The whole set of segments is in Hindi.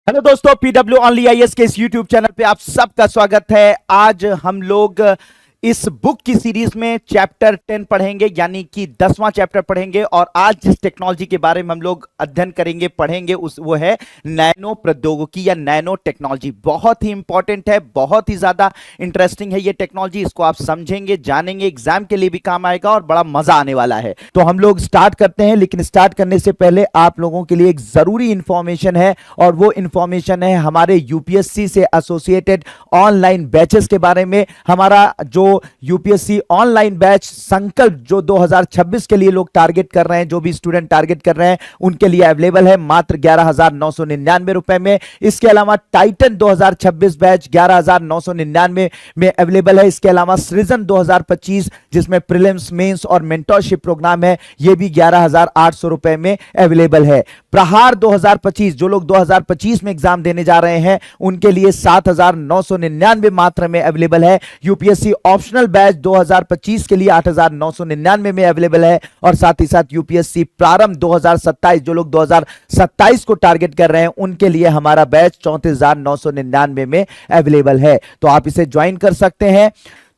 हेलो दोस्तों, पीडब्ल्यू ओनली आईएएस के इस यूट्यूब चैनल पे आप सबका स्वागत है। आज हम लोग इस बुक की सीरीज में चैप्टर 10 पढ़ेंगे, यानी कि 10वां चैप्टर पढ़ेंगे। और आज जिस टेक्नोलॉजी के बारे में हम लोग अध्ययन करेंगे, पढ़ेंगे, वो है नैनो प्रौद्योगिकी या नैनो टेक्नोलॉजी। बहुत ही इंपॉर्टेंट है, बहुत ही ज्यादा इंटरेस्टिंग है ये टेक्नोलॉजी। इसको आप समझेंगे, जानेंगे, एग्जाम के लिए भी काम आएगा और बड़ा मजा आने वाला है। तो हम लोग स्टार्ट करते हैं, लेकिन स्टार्ट करने से पहले आप लोगों के लिए एक जरूरी इंफॉर्मेशन है, और वो इंफॉर्मेशन है हमारे यूपीएससी से एसोसिएटेड ऑनलाइन बैचेस के बारे में। हमारा जो यूपीएससी ऑनलाइन बैच संकल्प जो 2026 के लिए लोग टारगेट कर रहे हैं, जो भी स्टूडेंट टारगेट कर रहे हैं, उनके लिए अवेलेबल है मात्र 11,999 रुपए में। इसके अलावा टाइटन 2026 बैच 11,999 में अवेलेबल है। इसके अलावा सृजन 2025 जिसमें प्रीलिम्स, मेंस और मेंटरशिप प्रोग्राम है, यह भी 11,800 रुपए में अवेलेबल है। प्रहार 2025 जो लोग 2025 में एग्जाम देने जा रहे हैं, उनके लिए 7,999 मात्र में अवेलेबल है। यूपीएससी ऑप्शनल बैच 2025 के लिए 8,999 में अवेलेबल है। और साथ ही साथ यूपीएससी प्रारंभ 2027 जो लोग 2027 को टारगेट कर रहे हैं, उनके लिए हमारा बैच 34,999 में अवेलेबल है। तो आप इसे ज्वाइन कर सकते हैं।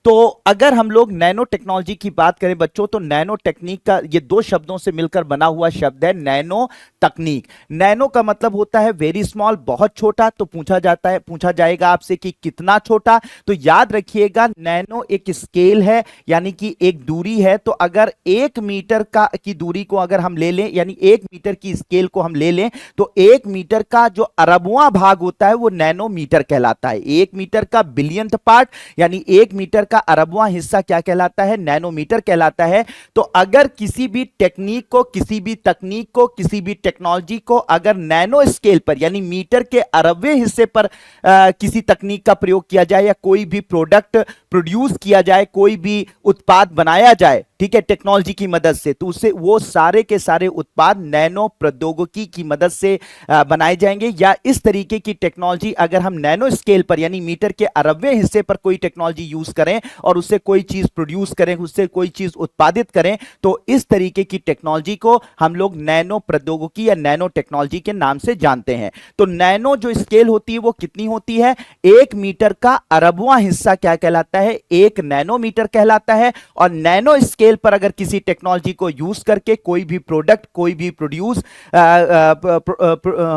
तो अगर हम लोग नैनो टेक्नोलॉजी की बात करें बच्चों, तो नैनो टेक्निक का ये दो शब्दों से मिलकर बना हुआ शब्द है नैनो तकनीक। नैनो का मतलब होता है वेरी स्मॉल, बहुत छोटा। तो पूछा जाएगा आपसे कि कितना छोटा। तो याद रखिएगा, नैनो एक स्केल है, यानी कि एक दूरी है। तो अगर 1 मीटर की दूरी को अगर हम ले लें, यानी 1 मीटर की स्केल को हम ले लें, तो 1 मीटर का जो अरबवां भाग होता है वो नैनोमीटर कहलाता है। 1 मीटर का बिलियंथ पार्ट, यानी 1 मीटर का अरबवां हिस्सा क्या कहलाता है? नैनोमीटर कहलाता है। तो अगर किसी भी टेक्निक को, किसी भी तकनीक को, किसी भी टेक्नोलॉजी को अगर नैनो स्केल पर, यानी मीटर के अरबवें हिस्से पर किसी तकनीक का प्रयोग किया जाए, या कोई भी प्रोडक्ट प्रोड्यूस किया जाए, कोई भी उत्पाद बनाया जाए, ठीक है, टेक्नोलॉजी की मदद से, तो उससे वो सारे के सारे उत्पाद नैनो प्रौद्योगिकी की मदद से बनाए जाएंगे। या इस तरीके की टेक्नोलॉजी अगर हम नैनो स्केल पर, यानी मीटर के अरबवें हिस्से पर कोई टेक्नोलॉजी यूज करें और उससे कोई चीज प्रोड्यूस करें, उससे कोई चीज उत्पादित करें, तो इस तरीके की टेक्नोलॉजी को हम लोग नैनो प्रौद्योगिकी या नैनो टेक्नोलॉजी के नाम से जानते हैं। तो नैनो जो स्केल होती है वो कितनी होती है? 1 मीटर का अरबवां हिस्सा क्या कहलाता है? 1 नैनोमीटर कहलाता है। और नैनो स्केल पर अगर किसी टेक्नोलॉजी को यूज करके कोई भी प्रोडक्ट, कोई भी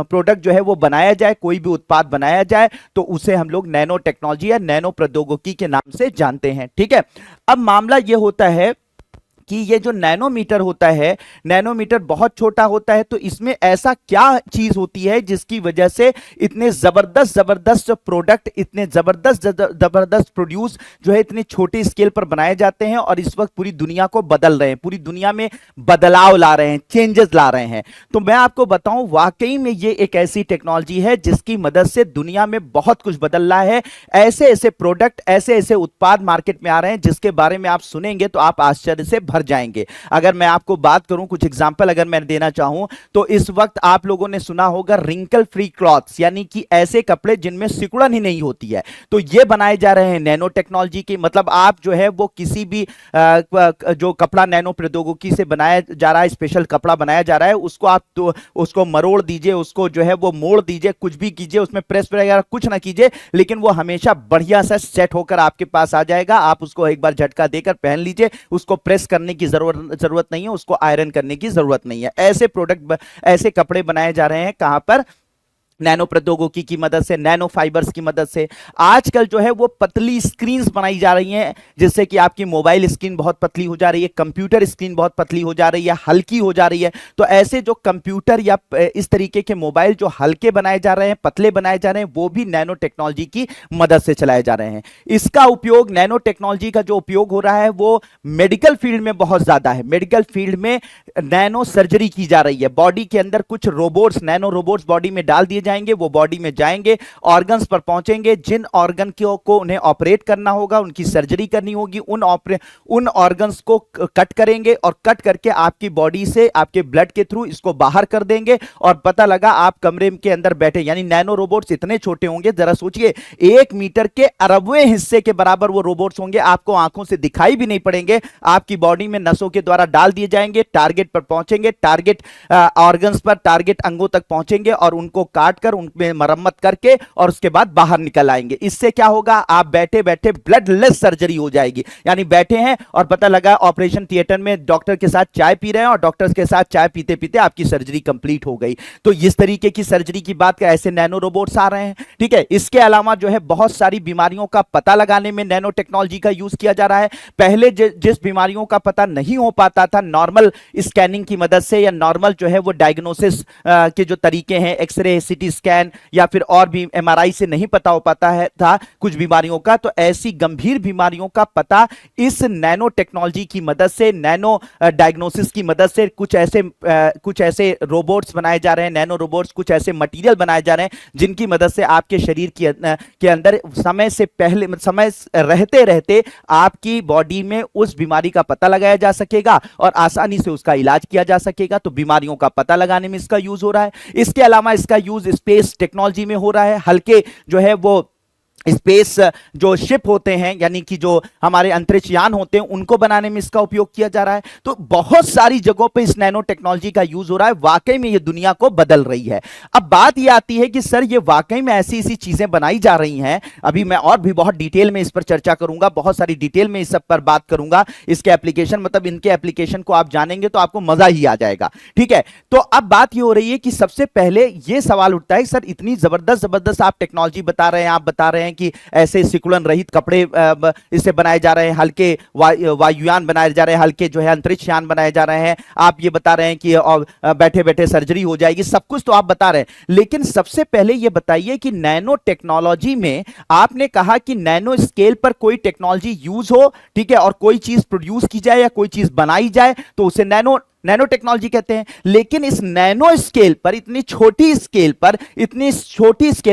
प्रोडक्ट जो है वो बनाया जाए, कोई भी उत्पाद बनाया जाए, तो उसे हम लोग नैनो टेक्नोलॉजी या नैनो प्रौद्योगिकी के नाम से जानते हैं। ठीक है, अब मामला यह होता है कि ये जो नैनोमीटर होता है, नैनोमीटर बहुत छोटा होता है। तो इसमें ऐसा क्या चीज होती है जिसकी वजह से इतने जबरदस्त प्रोडक्ट, इतने जबरदस्त प्रोड्यूस जो है इतने छोटे स्केल पर बनाए जाते हैं, और इस वक्त पूरी दुनिया को बदल रहे हैं, पूरी दुनिया में बदलाव ला रहे हैं, चेंजेस ला रहे हैं। तो मैं आपको बताऊं, वाकई में ये एक ऐसी टेक्नोलॉजी है जिसकी मदद से दुनिया में बहुत कुछ बदल रहा है। ऐसे ऐसे प्रोडक्ट, ऐसे ऐसे उत्पाद मार्केट में आ रहे हैं जिसके बारे में आप सुनेंगे तो आप आश्चर्य से भर जाएंगे। अगर मैं आपको बात करूं, कुछ एग्जांपल अगर मैं देना चाहूं, तो इस वक्त आप लोगों ने सुना होगा रिंकल फ्री क्लॉथ्स, यानी कि ऐसे कपड़े जिनमें सिकुड़न ही नहीं होती है। तो ये बनाए जा रहे हैं नैनो टेक्नोलॉजी की। मतलब आप जो है वो किसी भी जो कपड़ा नैनो प्रौद्योगिकी से बनाया जा रहा है, स्पेशल कपड़ा बनाया जा रहा है, उसको आप तो उसको मरोड़ दीजिए, उसको जो है वो मोड़ दीजिए, कुछ भी कीजिए, उसमें प्रेस वगैरह कुछ ना कीजिए, लेकिन वो हमेशा बढ़िया सा सेट होकर आपके पास आ जाएगा। आप उसको एक बार झटका देकर पहन लीजिए, उसको प्रेस करने की जरूरत नहीं है, उसको आयरन करने की जरूरत नहीं है। ऐसे प्रोडक्ट, ऐसे कपड़े बनाए जा रहे हैं कहां पर? नैनो प्रौद्योगिकी की मदद से, नैनो फाइबर्स की मदद से। आजकल जो है वो पतली स्क्रीन्स बनाई जा रही हैं, जिससे कि आपकी मोबाइल स्क्रीन बहुत पतली हो जा रही है, कंप्यूटर स्क्रीन बहुत पतली हो जा रही है, हल्की हो जा रही है। तो ऐसे जो कंप्यूटर या इस तरीके के मोबाइल जो हल्के बनाए जा रहे हैं, पतले बनाए जा रहे हैं, वो भी नैनो टेक्नोलॉजी की मदद से चलाए जा रहे हैं। इसका उपयोग, नैनो टेक्नोलॉजी का जो उपयोग हो रहा है वो मेडिकल फील्ड में बहुत ज्यादा है। मेडिकल फील्ड में नैनो सर्जरी की जा रही है। बॉडी के अंदर कुछ रोबोट्स, नैनो रोबोट्स बॉडी में डाल दिए जाएंगे, वो बॉडी में जाएंगे, ऑर्गन्स पर पहुंचेंगे, जिन ऑर्गन को उन्हें ऑपरेट करना होगा, उनकी सर्जरी करनी होगी, उन ऑर्गन्स को कट करेंगे, और कट करके आपकी बॉडी से, आपके ब्लड के थ्रू इसको बाहर कर देंगे। और पता लगा आप कमरे के अंदर बैठे, यानी नैनो रोबोट्स इतने छोटे होंगे, जरा सोचिए, 1 मीटर के अरबवें हिस्से के बराबर वो रोबोट्स होंगे, आपको आंखों से दिखाई भी नहीं पड़ेंगे, आपकी बॉडी में नसों के द्वारा डाल दिए जाएंगे, टारगेट पर पहुंचेंगे, टारगेट ऑर्गन्स पर, टारगेट अंगों तक पहुंचेंगे, और उनको काट काट कर उनमें मरम्मत करके और उसके बाद बाहर निकल आएंगे। इससे क्या होगा, आप बैठे बैठे ब्लडलेस सर्जरी हो जाएगी। यानी बैठे हैं और पता लगा ऑपरेशन थिएटर में डॉक्टर के साथ चाय पी रहे हैं और डॉक्टर के साथ चाय पीते पीते आपकी सर्जरी कंप्लीट हो गई। तो इस तरीके की सर्जरी की बात का ऐसे नैनो रोबोट्स आ रहे हैं। ठीक है, इसके अलावा जो है बहुत सारी बीमारियों का पता लगाने में नैनो टेक्नोलॉजी का यूज किया जा रहा है। पहले जिस बीमारियों का पता नहीं हो पाता था नॉर्मल स्कैनिंग की मदद से या नॉर्मल जो है वो डायग्नोसिस के जो तरीके हैं, एक्सरे, सीटी स्कैन या फिर और भी एमआरआई से नहीं पता हो पाता है था कुछ बीमारियों का, तो ऐसी गंभीर बीमारियों का पता इस नैनो टेक्नोलॉजी की मदद से, नैनो डायग्नोसिस की मदद से कुछ ऐसे रोबोट्स बनाए जा रहे हैं, नैनो रोबोट्स, कुछ ऐसे मटेरियल बनाए जा रहे हैं जिनकी मदद से आपके शरीर के अंदर समय से पहले, समय रहते रहते आपकी बॉडी में उस बीमारी का पता लगाया जा सकेगा और आसानी से उसका इलाज किया जा सकेगा। तो बीमारियों का पता लगाने में इसका यूज हो रहा है। इसके अलावा इसका यूज स्पेस टेक्नोलॉजी में हो रहा है। हल्के जो है वो स्पेस जो शिप होते हैं, यानी कि जो हमारे अंतरिक्ष यान होते हैं, उनको बनाने में इसका उपयोग किया जा रहा है। तो बहुत सारी जगहों पे इस नैनो टेक्नोलॉजी का यूज हो रहा है। वाकई में ये दुनिया को बदल रही है। अब बात ये आती है कि सर ये वाकई में ऐसी ऐसी चीजें बनाई जा रही हैं। अभी मैं और भी बहुत डिटेल में इस पर चर्चा करूंगा, बहुत सारी डिटेल में इस सब पर बात करूंगा। इसके एप्लीकेशन, मतलब इनके एप्लीकेशन को आप जानेंगे तो आपको मजा ही आ जाएगा। ठीक है, तो अब बात ये हो रही है कि सबसे पहले ये सवाल उठता है, सर इतनी जबरदस्त आप टेक्नोलॉजी बता रहे हैं, आप बता रहे हैं कि ऐसे सिकुड़न रहित कपड़े इससे बनाए जा रहे हैं, हल्के वायुयान बनाए जा रहे हैं, हल्के जो है अंतरिक्ष यान बनाए जा रहे हैं, आप ये बता रहे हैं कि बैठे बैठे सर्जरी हो जाएगी, सब कुछ तो आप बता रहे हैं। लेकिन सबसे पहले ये बताइए कि नैनो टेक्नोलॉजी में आपने कहा कि नैनो स्केल पर कोई टेक्नोलॉजी यूज हो, ठीक है, और कोई चीज प्रोड्यूस की जाए या कोई चीज बनाई जाए तो उसे नैनो टेक्नोलॉजी कहते हैं। लेकिन इस नैनो स्केल पर, इतनी छोटी स्केल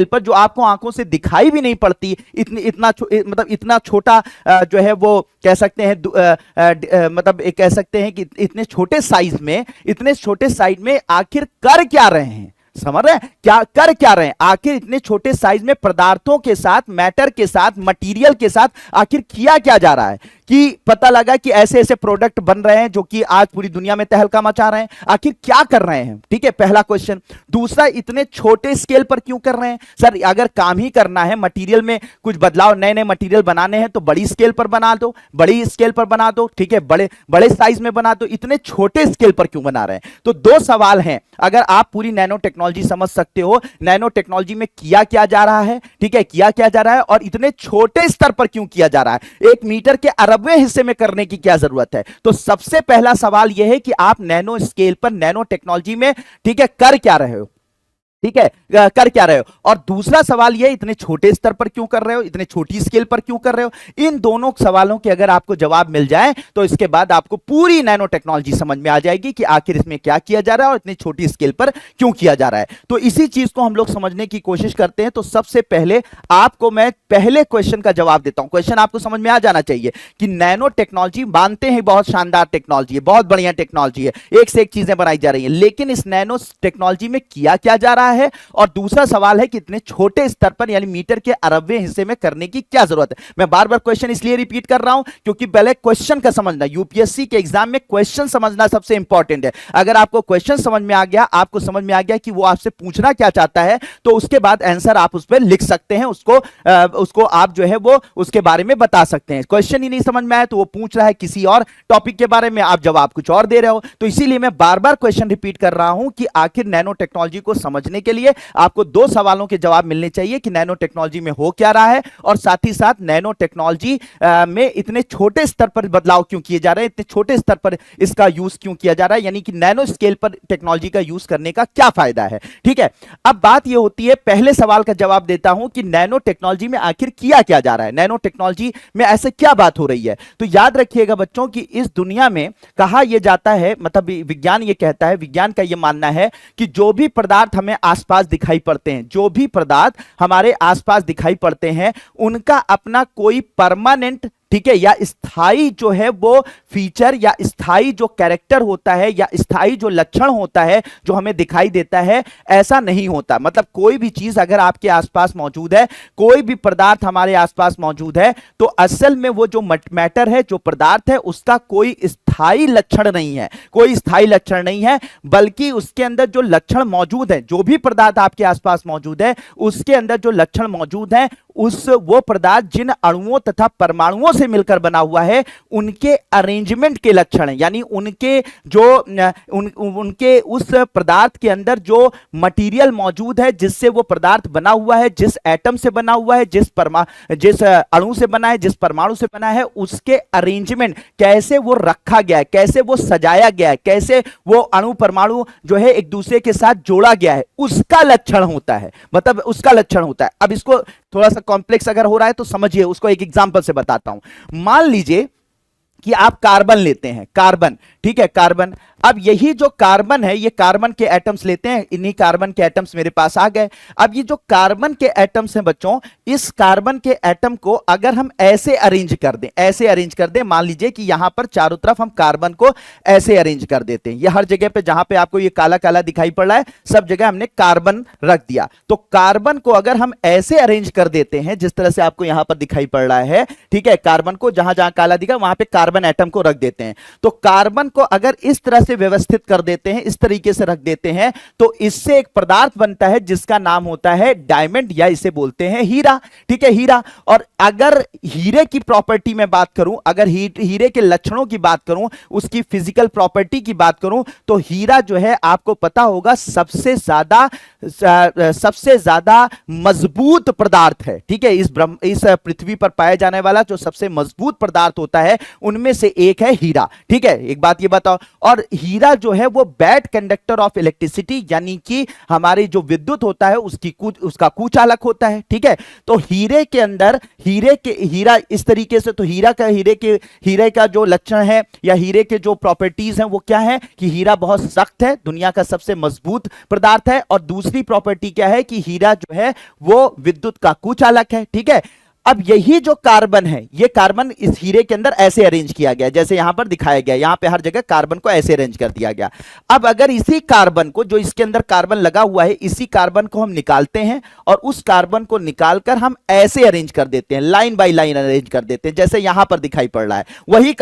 पर जो आपको आंखों से दिखाई भी नहीं पड़ती, इतना छोटा जो है वो कह सकते हैं, मतलब कह सकते हैं कि इतने छोटे साइज में आखिर कर क्या रहे हैं, समझ रहे हैं क्या कर क्या रहे हैं? आखिर इतने छोटे साइज में पदार्थों के साथ, मैटर के साथ, मटेरियल के साथ आखिर किया क्या जा रहा है कि पता लगा कि ऐसे ऐसे प्रोडक्ट बन रहे हैं जो कि आज पूरी दुनिया में तहलका मचा रहे हैं। आखिर क्या कर रहे हैं? ठीक है, पहला क्वेश्चन। दूसरा, इतने छोटे स्केल पर क्यों कर रहे हैं? सर अगर काम ही करना है, मटेरियल में कुछ बदलाव, नए नए मटेरियल बनाने हैं तो बड़ी स्केल पर बना दो, बड़ी स्केल पर बना दो, ठीक है, बड़े बड़े साइज में बना दो, इतने छोटे स्केल पर क्यों बना रहे हैं? तो दो सवाल हैं। अगर आप पूरी नैनो टेक्नोलॉजी समझ सकते हो, नैनो टेक्नोलॉजी में किया क्या जा रहा है, ठीक है, किया क्या जा रहा है और इतने छोटे स्तर पर क्यों किया जा रहा है, 1 मीटर के अरबवें हिस्से में करने की क्या जरूरत है? तो सबसे पहला सवाल यह है कि आप नैनो स्केल पर, नैनो टेक्नोलॉजी में, ठीक है, कर क्या रहे हो? ठीक है, कर क्या रहे हो? और दूसरा सवाल यह, इतने छोटे स्तर पर क्यों कर रहे हो, इतने छोटी स्केल पर क्यों कर रहे हो? इन दोनों सवालों के अगर आपको जवाब मिल जाए तो इसके बाद आपको पूरी नैनो टेक्नोलॉजी समझ में आ जाएगी कि आखिर इसमें क्या किया जा रहा है और इतनी छोटी स्केल पर क्यों किया जा रहा है। तो इसी चीज को हम लोग समझने की कोशिश करते हैं। तो सबसे पहले आपको मैं पहले क्वेश्चन का जवाब देता हूं। क्वेश्चन आपको समझ में आ जाना चाहिए कि नैनो टेक्नोलॉजी, मानते हैं बहुत शानदार टेक्नोलॉजी है, बहुत बढ़िया टेक्नोलॉजी है, एक से एक चीजें बनाई जा रही है, लेकिन इस नैनो टेक्नोलॉजी में किया क्या जा रहा है? और दूसरा सवाल है कि इतने छोटे स्तर पर, यानी मीटर के अरबवें हिस्से में करने की क्या जरूरत है? मैं बार बार क्वेश्चन इसलिए रिपीट कर रहा हूं क्योंकि पहले क्वेश्चन का समझना, यूपीएससी के एग्जाम में क्वेश्चन समझना सबसे इंपॉर्टेंट है। अगर आपको क्वेश्चन समझ में आ गया, आपको समझ में आ गया कि वो आपसे पूछना क्या चाहता है, तो उसके बाद आंसर आप उस पर लिख सकते हैं, उसको आप जो है वो उसके बारे में बता सकते हैं। क्वेश्चन ही नहीं समझ में आया तो वो पूछ रहा है किसी और टॉपिक के बारे में, आप जवाब कुछ और दे रहे हो। तो इसीलिए मैं बार बार क्वेश्चन रिपीट कर रहा हूं कि आखिर नैनो टेक्नोलॉजी को समझने के लिए आपको दो सवालों के जवाब मिलने चाहिए कि नैनो टेक्नोलॉजी में हो क्या रहा है और साथ ही साथ नैनो टेक्नोलॉजी में इतने छोटे स्तर पर बदलाव क्यों किए जा रहे हैं, इतने छोटे स्तर पर इसका यूज क्यों किया जा रहा है, यानी कि नैनो स्केल पर टेक्नोलॉजी का यूज करने का क्या फायदा है। ठीक है, अब बात यह होती है, पहले सवाल का जवाब देता हूं कि नैनो टेक्नोलॉजी में आखिर किया क्या जा रहा है, नैनो टेक्नोलॉजी में ऐसे क्या बात हो रही है। तो याद रखिएगा बच्चों कि इस दुनिया में कहा यह जाता है, मतलब विज्ञान यह कहता है, विज्ञान का यह मानना है कि जो भी पदार्थ हमें आसपास दिखाई पड़ते हैं, जो भी पदार्थ हमारे आसपास दिखाई पड़ते हैं, उनका अपना कोई परमानेंट ठीक है, या स्थाई जो है वो फीचर या स्थाई जो कैरेक्टर होता है या स्थाई जो लक्षण होता है जो हमें दिखाई देता है, ऐसा नहीं होता। मतलब कोई भी चीज अगर आपके आसपास मौजूद है, कोई भी पदार्थ हमारे आसपास मौजूद है, तो असल में वो जो मैटर है, जो पदार्थ है, उसका कोई स्थाई लक्षण नहीं है, कोई स्थाई लक्षण नहीं है, बल्कि उसके अंदर जो लक्षण मौजूद है, जो भी पदार्थ आपके आसपास मौजूद है, उसके अंदर जो लक्षण मौजूद है, उस वो पदार्थ जिन अणुओं तथा परमाणुओं से मिलकर बना हुआ है, उनके अरेंजमेंट के लक्षण है। यानी उनके जो उनके उस पदार्थ के अंदर जो मटेरियल मौजूद है, जिससे वो पदार्थ बना हुआ है, जिस एटम से बना हुआ है, जिस अणु से बना है, जिस परमाणु से बना है, उसके अरेंजमेंट, कैसे वो रखा गया है, कैसे वो सजाया गया है, कैसे वो अणु परमाणु जो है एक दूसरे के साथ जोड़ा गया है, उसका लक्षण होता है। मतलब उसका लक्षण होता है। अब इसको थोड़ा सा कॉम्प्लेक्स अगर हो रहा है तो समझिए, उसको एक एग्जांपल से बताता हूं। मान लीजिए कि आप कार्बन लेते हैं, कार्बन, ठीक है, कार्बन। अब यही जो कार्बन है, ये कार्बन के एटम्स लेते हैं, इन्हीं कार्बन के एटम्स मेरे पास आ गए। अब ये जो कार्बन के एटम्स हैं बच्चों, इस कार्बन के एटम को अगर हम ऐसे अरेंज कर दें, ऐसे अरेंज कर दें, मान लीजिए कि यहां पर चारों तरफ हम कार्बन को ऐसे अरेंज कर देते हैं। ये हर जगह पे जहां पे आपको ये काला काला दिखाई पड़ रहा है, सब जगह हमने कार्बन रख दिया। तो कार्बन को अगर हम ऐसे अरेंज कर देते हैं, जिस तरह से आपको यहां पर दिखाई पड़ रहा है, ठीक है, कार्बन को जहां जहां काला दिखा वहां पे कार्बन एटम को रख देते हैं। तो कार्बन को अगर इस तरह से व्यवस्थित कर देते हैं, इस तरीके से रख देते हैं, तो इससे एक पदार्थ बनता है जिसका नाम होता है डायमंड, या इसे बोलते हैं हीरा। ठीक है, हीरा। और अगर हीरे की प्रॉपर्टी में बात करूं, अगर हीरे के लक्षणों की बात करूं, उसकी फिजिकल प्रॉपर्टी की बात करूं, तो हीरा जो है आपको पता होगा सबसे ज्यादा मजबूत पदार्थ है। ठीक है, इस पृथ्वी पर पाया जाने वाला जो सबसे मजबूत पदार्थ होता है, उनमें से एक है हीरा। ठीक है, एक बात ये बताओ, और हीरा जो है वो बैड कंडक्टर ऑफ इलेक्ट्रिसिटी, यानी कि हमारी जो विद्युत होता है उसका कुचालक होता है। ठीक है, तो हीरे के अंदर हीरा इस तरीके से, तो हीरे का जो लक्षण है या हीरे के जो प्रॉपर्टीज हैं वो क्या है कि हीरा बहुत सख्त है, दुनिया का सबसे मजबूत पदार्थ है। और दूसरी प्रॉपर्टी क्या है कि हीरा जो है वो विद्युत का कुचालक है। ठीक है, अब यही जो कार्बन है, ये कार्बन इस हीरे के अंदर ऐसे अरेंज किया गया, जैसे यहां पर दिखाया गया, यहां पे हर जगह कार्बन को ऐसे अरेंज कर दिया गया। अब अगर इसी कार्बन को, जो इसके अंदर कार्बन लगा हुआ है, इसी कार्बन को हम निकालते हैं और उस कार्बन को निकालकर हम ऐसे अरेंज कर देते हैं, लाइन बाय लाइन अरेंज कर देते हैं, जैसे यहां पर दिखाई पड़ रहा है, वही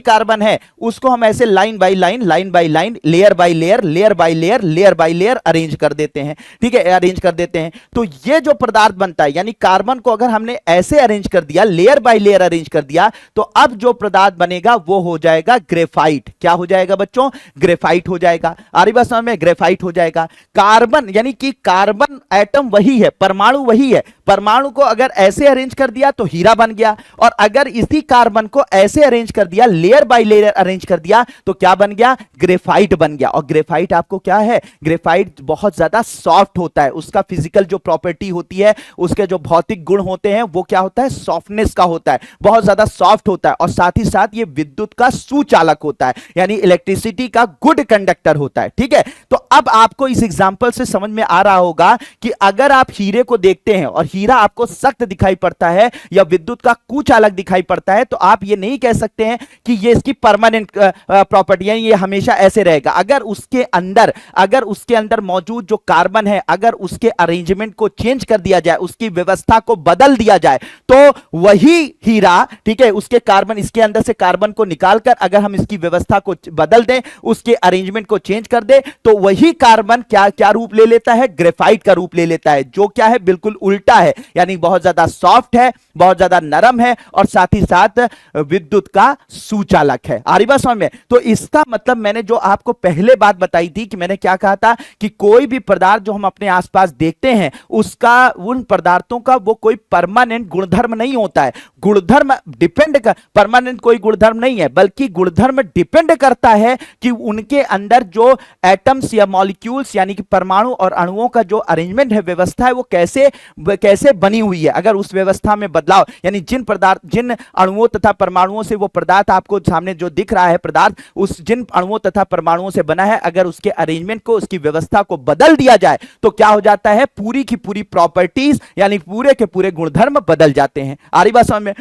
कार्बन है, उसको हम ऐसे line by line, layer by layer, layer by layer, layer by layer arrange कर देते हैं। ठीक है, अरेंज कर देते हैं। तो ये जो पदार्थ बनता है, यानी कार्बन को अगर हमने ऐसे अरेंज कर दिया, लेयर बाय लेयर अरेंज कर दिया, तो अब जो पदार्थ बनेगा वो हो जाएगा ग्रेफाइट। क्या हो जाएगा बच्चों? ग्रेफाइट हो जाएगा। आ रही बात समझ में? ग्रेफाइट हो जाएगा। कार्बन, यानी कि कार्बन एटम वही है, परमाणु वही है, परमाणु को अगर ऐसे अरेंज कर दिया तो हीरा बन गया, और अगर इसी कार्बन को ऐसे अरेंज कर दिया, लेयर बाय लेयर अरेंज कर दिया, तो क्या बन गया? ग्रेफाइट बन गया। और ग्रेफाइट आपको क्या है? ग्रेफाइट बहुत ज्यादा सॉफ्ट होता है, उसका फिजिकल जो प्रॉपर्टी होती है, उसके जो भौतिक गुण होते हैं, वो क्या होता है? सॉफ्टनेस का होता है, बहुत ज्यादा सॉफ्ट होता है। और साथ ही साथ ये विद्युत का सुचालक होता है, यानी इलेक्ट्रिसिटी का गुड कंडक्टर होता है। ठीक है, तो अब आपको इस एग्जांपल से समझ में आ रहा होगा कि अगर आप हीरे को देखते हैं और हीरा आपको सख्त दिखाई पड़ता है या विद्युत का कुचालक दिखाई पड़ता है, तो आप ये नहीं कह सकते हैं कि ये इसकी परमानेंट प्रॉपर्टी है, ये हमेशा ऐसे रहेगा। अगर उसके अंदर मौजूद जो कार्बन है, अगर उसके अरेंजमेंट को चेंज कर दिया जाए, उसकी व्यवस्था को बदल दिया जाए, तो वही हीरा, ठीक है, उसके कार्बन, इसके अंदर से कार्बन को निकालकर अगर हम इसकी व्यवस्था को बदल दें, उसके अरेंजमेंट को चेंज कर दें, तो वही कार्बन क्या रूप ले लेता है? ग्रेफाइट का रूप ले लेता है, जो क्या है? बिल्कुल उल्टा है, यानी बहुत ज्यादा सॉफ्ट है, बहुत ज्यादा नरम है, और साथ ही साथ विद्युत का सुचालक है। आ रही बात समझ में? तो इसका मतलब मैंने जो आपको पहले बात बताई थी कि मैंने क्या कहा था कि कोई भी पदार्थ जो हम अपने आसपास देखते हैं, उसका, उन पदार्थों का वो कोई परमानेंट गुणधर्म नहीं होता है। गुणधर्म डिपेंड कर, परमानेंट कोई गुणधर्म नहीं है, बल्कि गुणधर्म डिपेंड करता है कि उनके अंदर जो एटम्स या मॉलिक्यूल्स, यानी कि परमाणु और अणुओं का जो अरेंजमेंट है, व्यवस्था है, वो कैसे बनी हुई है। अगर उस व्यवस्था में बदलाव, यानी जिन अणुओं तथा परमाणुओं से वो पदार्थ आपको सामने जो दिख रहा है पदार्थ, उस जिन अणुओं तथा परमाणुओं से बना है, अगर उसके अरेंजमेंट को, उसकी व्यवस्था को बदल दिया जाए, तो क्या हो जाता है? पूरी की पूरी प्रॉपर्टीज, यानी पूरे के पूरे गुणधर्म बदल जाते हैं। आ रही बात समझ में?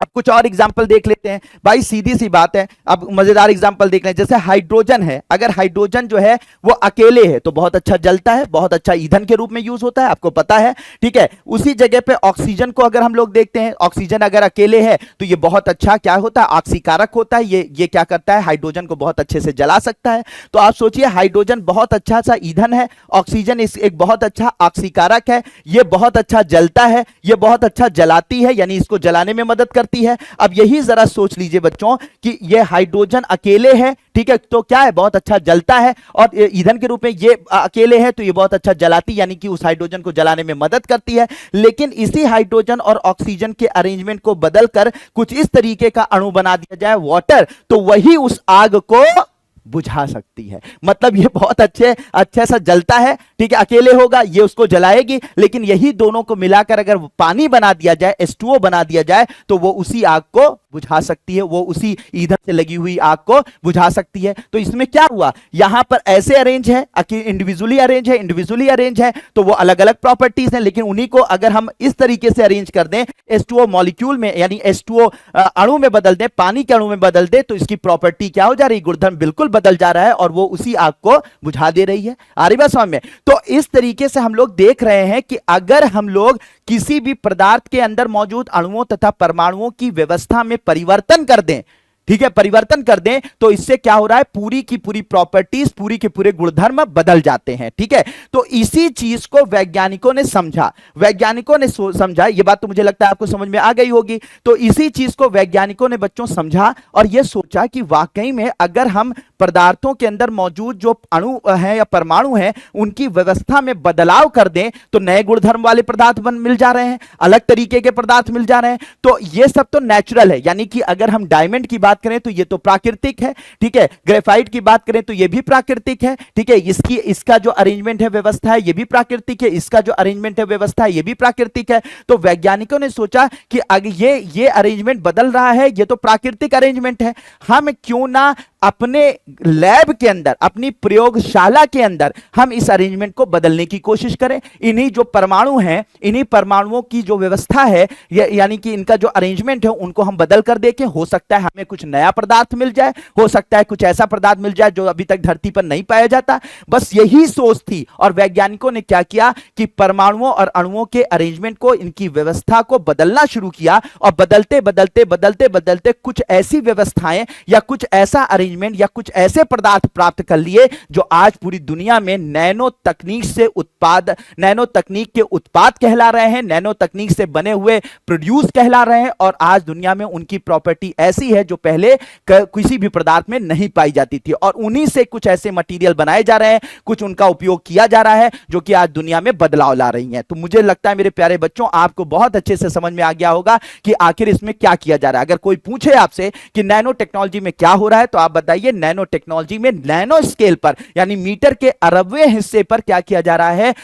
अब कुछ और एग्जाम्पल देख लेते हैं भाई, सीधी सी बात है। अब मजेदार एग्जाम्पल देख रहे हैं, जैसे हाइड्रोजन है, अगर हाइड्रोजन जो है वो अकेले है तो बहुत अच्छा जलता है, बहुत अच्छा ईंधन के रूप में यूज होता है, आपको पता है, ठीक है। उसी जगह पे ऑक्सीजन को अगर हम लोग देखते हैं, ऑक्सीजन अगर अकेले है तो ये बहुत अच्छा क्या होता है, ऑक्सीकारक होता है। ये क्या करता है, हाइड्रोजन को बहुत अच्छे से जला सकता है। तो आप सोचिए, हाइड्रोजन बहुत अच्छा सा ईंधन है, ऑक्सीजन एक बहुत अच्छा ऑक्सीकारक है, ये बहुत अच्छा जलता है, ये बहुत अच्छा जलाती है, यानी इसको जलाने में मदद करती है। अब यही जरा सोच लीजिए बच्चों कि ये हाइड्रोजन अकेले है, ठीक है, तो क्या है, बहुत अच्छा जलता है, और ईंधन के रूप में ये अकेले है तो ये बहुत अच्छा जलाती, यानी कि उस हाइड्रोजन को जलाने में मदद करती है। लेकिन इसी हाइड्रोजन और ऑक्सीजन के अरेंजमेंट को बदलकर कुछ इस तरीके का अणु बना दिया जाए, वाटर, तो वही उस आग को बुझा सकती है। मतलब ये बहुत अच्छे सा जलता है, ठीक है, अकेले होगा ये उसको जलाएगी, लेकिन यही दोनों को मिलाकर अगर पानी बना दिया जाए, H2O बना दिया जाए, तो वो उसी आग को बुझा सकती है, वो उसी ईंधन से लगी हुई आग को बुझा सकती है। तो इसमें क्या हुआ, यहां पर ऐसे अरेंज है, इंडिविजुअली अरेंज है, तो वो अलग अलग प्रॉपर्टीज हैं, लेकिन उन्हीं को अगर हम इस तरीके से अरेंज कर दें, H2O मॉलिक्यूल में, यानी H2O अणु में बदल दें, पानी के अणु में बदल दें, तो इसकी प्रॉपर्टी क्या हो जा रही, गुणधर्म बिल्कुल बदल जा रहा है और वो उसी आग को बुझा दे रही है। आ रही बात समझ में? तो इस तरीके से हम लोग देख रहे हैं कि अगर हम लोग किसी भी पदार्थ के अंदर मौजूद अणुओं तथा परमाणुओं की व्यवस्था में परिवर्तन कर दें, ठीक है, परिवर्तन कर दें, तो इससे क्या हो रहा है, पूरी की पूरी प्रॉपर्टीज, पूरी के पूरे गुणधर्म बदल जाते हैं, ठीक है। तो इसी चीज को वैज्ञानिकों ने समझा, समझा, ये बात तो मुझे लगता है आपको समझ में आ गई होगी। तो इसी चीज को वैज्ञानिकों ने बच्चों समझा और यह सोचा कि वाकई में अगर हम पदार्थों के अंदर मौजूद जो अणु है या परमाणु है उनकी व्यवस्था में बदलाव कर दें, तो नए गुणधर्म वाले पदार्थ मिल जा रहे हैं, अलग तरीके के पदार्थ मिल जा रहे हैं। तो ये सब तो नेचुरल है, यानी कि अगर हम डायमंड की बात करें तो ये तो प्राकृतिक है, ठीक है, ग्रेफाइट की बात करें तो ये भी प्राकृतिक है, ठीक है, इसका जो अरेंजमेंट है, व्यवस्था है, ये भी प्राकृतिक है, इसका जो अरेंजमेंट है, व्यवस्था है, ये भी प्राकृतिक है। तो वैज्ञानिकों ने सोचा कि ये अरेंजमेंट बदल रहा है, ये तो प्राकृतिक अरेंजमेंट है, हम क्यों ना अपने लैब के अंदर, अपनी प्रयोगशाला के अंदर हम इस अरेंजमेंट को बदलने की कोशिश करें। इन्हीं जो परमाणु हैं, इन्हीं परमाणुओं की जो व्यवस्था है, यानी कि इनका जो अरेंजमेंट है, उनको हम बदल कर देखें। हो सकता है हमें कुछ नया पदार्थ मिल जाए, हो सकता है कुछ ऐसा पदार्थ मिल जाए जो अभी तक धरती पर नहीं पाया जाता। बस यही सोच थी और वैज्ञानिकों ने क्या किया कि परमाणुओं और अणुओं के अरेंजमेंट को, इनकी व्यवस्था को बदलना शुरू किया और बदलते बदलते बदलते बदलते कुछ ऐसी व्यवस्थाएं या कुछ ऐसा अरेंजमेंट या कुछ ऐसे पदार्थ प्राप्त कर लिए जो आज पूरी दुनिया में नैनो तकनीक के उत्पाद कहला रहे हैं, नैनो तकनीक से बने हुए प्रोड्यूस कहला रहे हैं। और आज दुनिया में उनकी प्रॉपर्टी ऐसी है जो पहले किसी भी पदार्थ में नहीं पाई जाती थी, और उन्हीं से कुछ ऐसे मटेरियल बनाए जा रहे हैं, कुछ उनका उपयोग किया जा रहा है जो कि आज दुनिया में बदलाव ला रही हैं। तो मुझे लगता है मेरे प्यारे बच्चों, आपको बहुत अच्छे से समझ में आ गया होगा कि आखिर इसमें क्या किया जा रहा है। अगर कोई पूछे आपसे कि नैनो टेक्नोलॉजी में क्या हो रहा है, तो आप बताइए नैनो टेक्नोलॉजी में नैनो स्केल पर, यानी मीटर के अरबवें हिस्से पर क्या किया जा रहा है,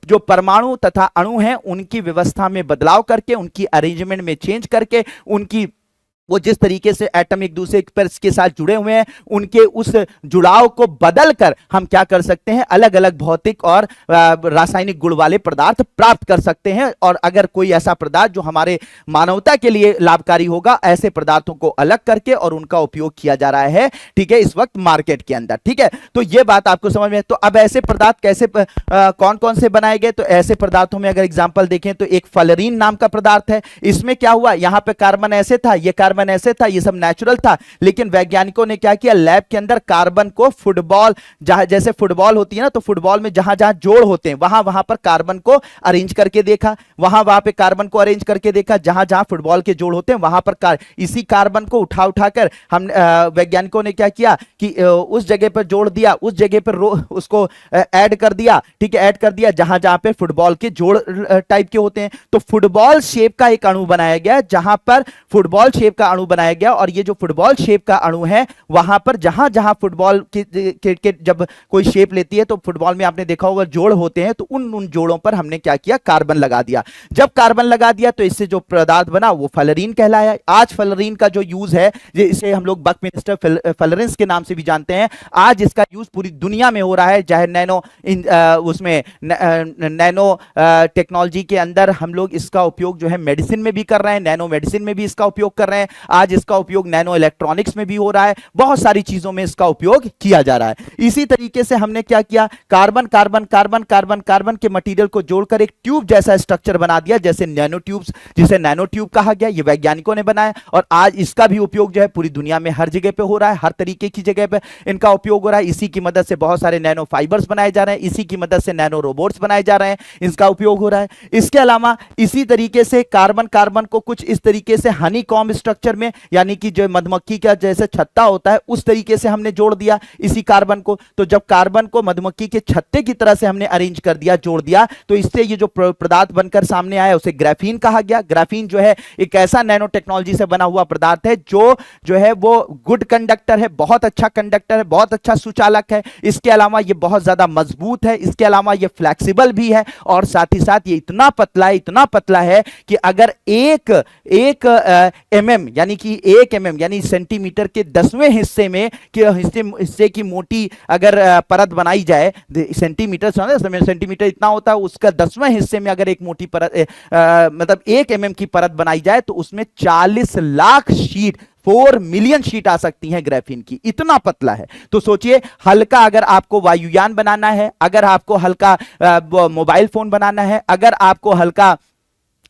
जो परमाणु तथा अणु हैं उनकी व्यवस्था में बदलाव करके, उनकी अरेंजमेंट में चेंज करके, उनकी वो जिस तरीके से एटम एक दूसरे पर के साथ जुड़े हुए हैं, उनके उस जुड़ाव को बदलकर हम क्या कर सकते हैं, अलग अलग भौतिक और रासायनिक गुण वाले पदार्थ प्राप्त कर सकते हैं। और अगर कोई ऐसा पदार्थ जो हमारे मानवता के लिए लाभकारी होगा, ऐसे पदार्थों को अलग करके और उनका उपयोग किया जा रहा है, ठीक है, इस वक्त मार्केट के अंदर, ठीक है। तो ये बात आपको समझ में। तो अब ऐसे पदार्थ कैसे कौन कौन से बनाए गए, तो ऐसे पदार्थों में अगर एग्जाम्पल देखें तो एक फ्लोरीन नाम का पदार्थ है। इसमें क्या हुआ, यहां पर कार्बन ऐसे था, ये कार्बन ऐसे था, ये सब नेचुरल था, लेकिन वैज्ञानिकों ने क्या किया, लैब के अंदर कार्बन को फुटबॉल, जैसे फुटबॉल होती है ना, तो फुटबॉल में जहां जहां जोड़ होते हैं वहां वहां पर कार्बन को अरेंज करके देखा, वहां पे कार्बन को अरेंज करके देखा, जहां जहां फुटबॉल के जोड़ होते हैं वहां पर इसी कार्बन को उठा उठाकर हम वैज्ञानिकों ने क्या किया कि उस जगह पर जोड़ दिया, उस जगह पर उसको ऐड कर दिया, ठीक है, ऐड कर दिया जहां जहां पे फुटबॉल के जोड़ टाइप के होते हैं। तो फुटबॉल शेप का एक अणु बनाया गया, जहां पर फुटबॉल शेप का का अणु बनाया गया और ये जो फुटबॉल शेप का अणु है वहां पर जहां जहां फुटबॉल के जब कोई शेप लेती है तो फुटबॉल में आपने देखा होगा जोड़ होते हैं, तो उन जोड़ों पर हमने क्या किया, कार्बन लगा दिया। जब कार्बन लगा दिया तो इससे जो पदार्थ बना वो फ्लोरीन कहलाया। आज फ्लोरीन का जो यूज है, इसे हम लोग बकमिंस्टर फ्लोरेंस के नाम से भी जानते हैं। आज इसका यूज पूरी दुनिया में हो रहा है, चाहे उसमें नैनो टेक्नोलॉजी के अंदर हम लोग इसका उपयोग जो है मेडिसिन में भी कर रहे हैं, नैनो मेडिसिन में भी इसका उपयोग कर रहे हैं। आज इसका उपयोग नैनो इलेक्ट्रॉनिक्स में भी हो रहा है, बहुत सारी चीजों में इसका उपयोग किया जा रहा है। इसी तरीके से हमने क्या किया, carbon carbon carbon carbon carbon के मटेरियल को जोड़कर एक ट्यूब जैसा स्ट्रक्चर बना दिया, जैसे नैनो ट्यूब्स, जिसे नैनो ट्यूब कहा गया। ये वैज्ञानिकों ने बनाया और आज इसका भी उपयोग जो है पूरी दुनिया में हर जगह पे हो रहा है, हर तरीके की जगह पे इनका उपयोग हो रहा है। इसी की मदद से बहुत सारे नैनो फाइबर्स बनाए जा रहे हैं, इसी की मदद से नैनो रोबोट्स बनाए जा रहे हैं, इसका उपयोग हो रहा है। इसके अलावा इसी तरीके से कार्बन कार्बन को कुछ इस तरीके से हनी कॉम्ब स्ट्रक्चर में, यानी कि जो मधुमक्खी का जैसे छत्ता होता है उस तरीके से हमने जोड़ दिया इसी कार्बन को। तो जब कार्बन को मधुमक्खी के छत्ते की तरह से हमने अरेंज कर दिया, जोड़ दिया, तो इससे ये जो पदार्थ बनकर सामने आया उसे ग्राफीन कहा गया। ग्राफीन जो है एक ऐसा नैनो टेक्नोलॉजी से बना हुआ पदार्थ है जो है वो गुड कंडक्टर है, बहुत अच्छा कंडक्टर है, बहुत अच्छा सुचालक है। इसके अलावा ये बहुत ज्यादा मजबूत है, इसके अलावा ये फ्लेक्सिबल भी है और साथ ही साथ ये इतना पतला है कि अगर एक mm यानी कि 1 mm यानी सेंटीमीटर के 10वें हिस्से में हिस्से की मोटी अगर परत बनाई जाए, सेंटीमीटर इतना होता है, उसका 10वें हिस्से में अगर एक मोटी परत मतलब 1 mm की परत बनाई जाए तो उसमें 40 लाख शीट 4 मिलियन शीट आ सकती हैं ग्राफीन की, इतना पतला है। तो सोचिए, हल्का अगर आपको वायुयान बनाना है, अगर आपको हल्का मोबाइल फोन बनाना है, अगर आपको हल्का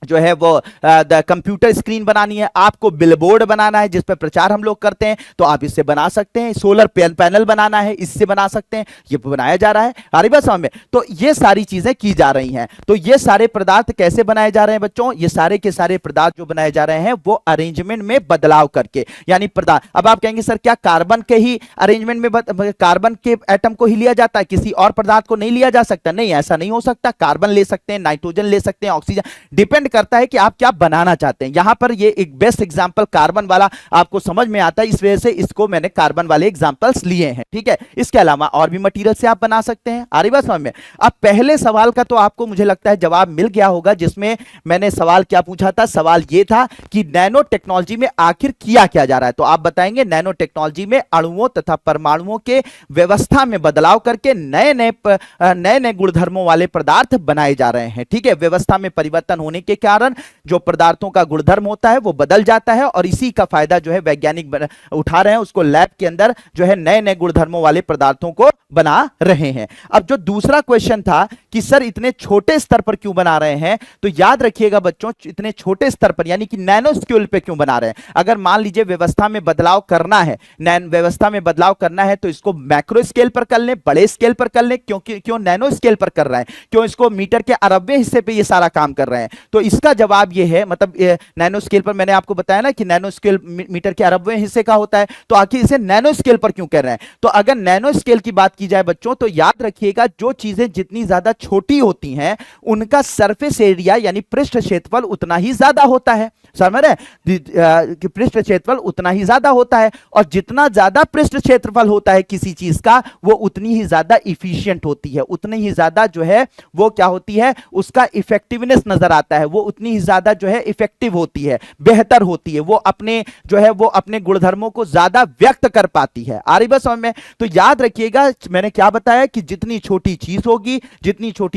जो है वो कंप्यूटर स्क्रीन बनानी है, आपको बिलबोर्ड बनाना है जिस पर प्रचार हम लोग करते हैं, तो आप इससे बना सकते हैं। सोलर पैनल बनाना है, इससे बना सकते हैं, ये बनाया जा रहा है। आ रही बात समझ में? तो ये सारी चीजें की जा रही हैं। तो ये सारे पदार्थ कैसे बनाए जा रहे हैं बच्चों? ये सारे के सारे पदार्थ जो बनाए जा रहे हैं वो अरेंजमेंट में बदलाव करके, यानी पदार्थ। अब आप कहेंगे सर क्या कार्बन के ही अरेंजमेंट में कार्बन के एटम को ही लिया जाता है, किसी और पदार्थ को नहीं लिया जा सकता? नहीं, ऐसा नहीं हो सकता। कार्बन ले सकते हैं, नाइट्रोजन ले सकते हैं, ऑक्सीजन, डिपेंड करता है कि आप क्या बनाना चाहते हैं। यहां पर ये एक बेस्ट एग्जांपल कार्बन वाला आपको समझ में आता है, इस वजह से इसको मैंने कार्बन वाले एग्जांपल्स लिए हैं, ठीक है। इसके अलावा और भी मटेरियल से आप बना सकते हैं। आ रही बात समझ में? अब पहले सवाल का तो आपको मुझे लगता है जवाब मिल गया होगा, जिसमें मैंने सवाल क्या पूछा था? सवाल ये था कि नैनो टेक्नोलॉजी में आखिर किया क्या जा रहा है। तो आप बताएंगे नैनो टेक्नोलॉजी में अणुओं तथा परमाणुओं के व्यवस्था में बदलाव करके नए नए गुणधर्मों वाले पदार्थ बनाए जा रहे हैं, ठीक है। व्यवस्था में परिवर्तन होने के कारण जो पदार्थों का गुणधर्म होता है वो बदल जाता है और इसी का फायदा जो है वैज्ञानिक उठा रहे हैं, उसको लैब के अंदर जो है नए नए गुणधर्मों वाले पदार्थों को बना रहे हैं। अब जो दूसरा क्वेश्चन था कि सर इतने छोटे स्तर पर क्यों बना रहे हैं, तो याद रखिएगा बच्चों, इतने छोटे स्तर पर यानी कि नैनो स्केल पे क्यों बना रहे हैं। अगर मान लीजिए व्यवस्था में बदलाव करना है, व्यवस्था में बदलाव करना है तो इसको मैक्रो स्केल पर कर लें, बड़े स्केल पर कर लें, क्यों नैनो स्केल पर कर रहे हैं, क्यों इसको मीटर के अरबवें हिस्से पे ये सारा काम कर रहे हैं? तो इसका जवाब ये है, मतलब नैनो स्केल पर मैंने आपको बताया ना कि नैनो स्केल मीटर के अरबवें हिस्से का होता है, तो आखिर इसे नैनो स्केल पर क्यों कर रहे हैं? तो अगर नैनो स्केल की बात की जाए बच्चों, तो याद रखिएगा जो चीजें जितनी ज्यादा छोटी होती हैं उनका सरफेस एरिया यानी पृष्ठ क्षेत्रफल उतना ही ज्यादा होता है। समझ रहे हैं कि पृष्ठ क्षेत्रफल उतना ही ज्यादा होता है, और जितना ज्यादा पृष्ठ क्षेत्रफल होता है किसी चीज का वो उतनी ही ज्यादा इफिशिएंट होती है, उतनी ही ज्यादा जो है वो क्या होती है, उसका इफेक्टिवनेस नजर आता है, वो उतनी ही ज्यादा जो है इफेक्टिव होती है, बेहतर होती है, वो अपने जो है वो अपने गुणधर्मों को ज्यादा व्यक्त कर पाती है। आ रही बात समझ में? तो याद रखिएगा मैंने क्या बताया कि जितनी छोटी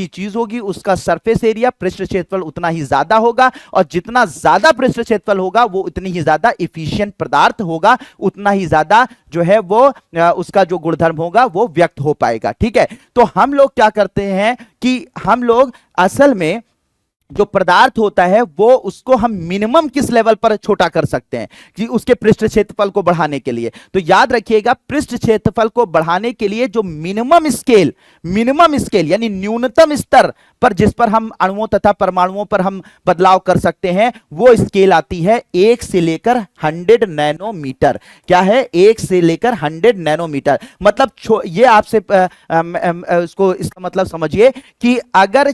चीज होगी उसका सरफेस एरिया पृष्ठ क्षेत्रफल उतना ही ज्यादा होगा, और जितना ज्यादा पृष्ठ क्षेत्रफल होगा वो उतनी ही ज्यादा इफिशिएंट पदार्थ होगा, उतना ही ज्यादा जो है वो उसका जो गुणधर्म होगा वो व्यक्त हो पाएगा, ठीक है। तो हम लोग क्या करते हैं कि हम लोग असल में जो पदार्थ होता है वो उसको हम मिनिमम किस लेवल पर छोटा कर सकते हैं कि उसके पृष्ठ क्षेत्रफल को बढ़ाने के लिए। तो याद रखिएगा पृष्ठ क्षेत्रफल को बढ़ाने के लिए जो मिनिमम स्केल यानी न्यूनतम स्तर पर जिस पर हम अणुओं तथा परमाणुओं पर हम बदलाव कर सकते हैं वो स्केल आती है 1 से लेकर 100 नैनोमीटर। क्या है? 1 से लेकर 100 नैनोमीटर। मतलब ये आपसे इसका मतलब समझिए कि अगर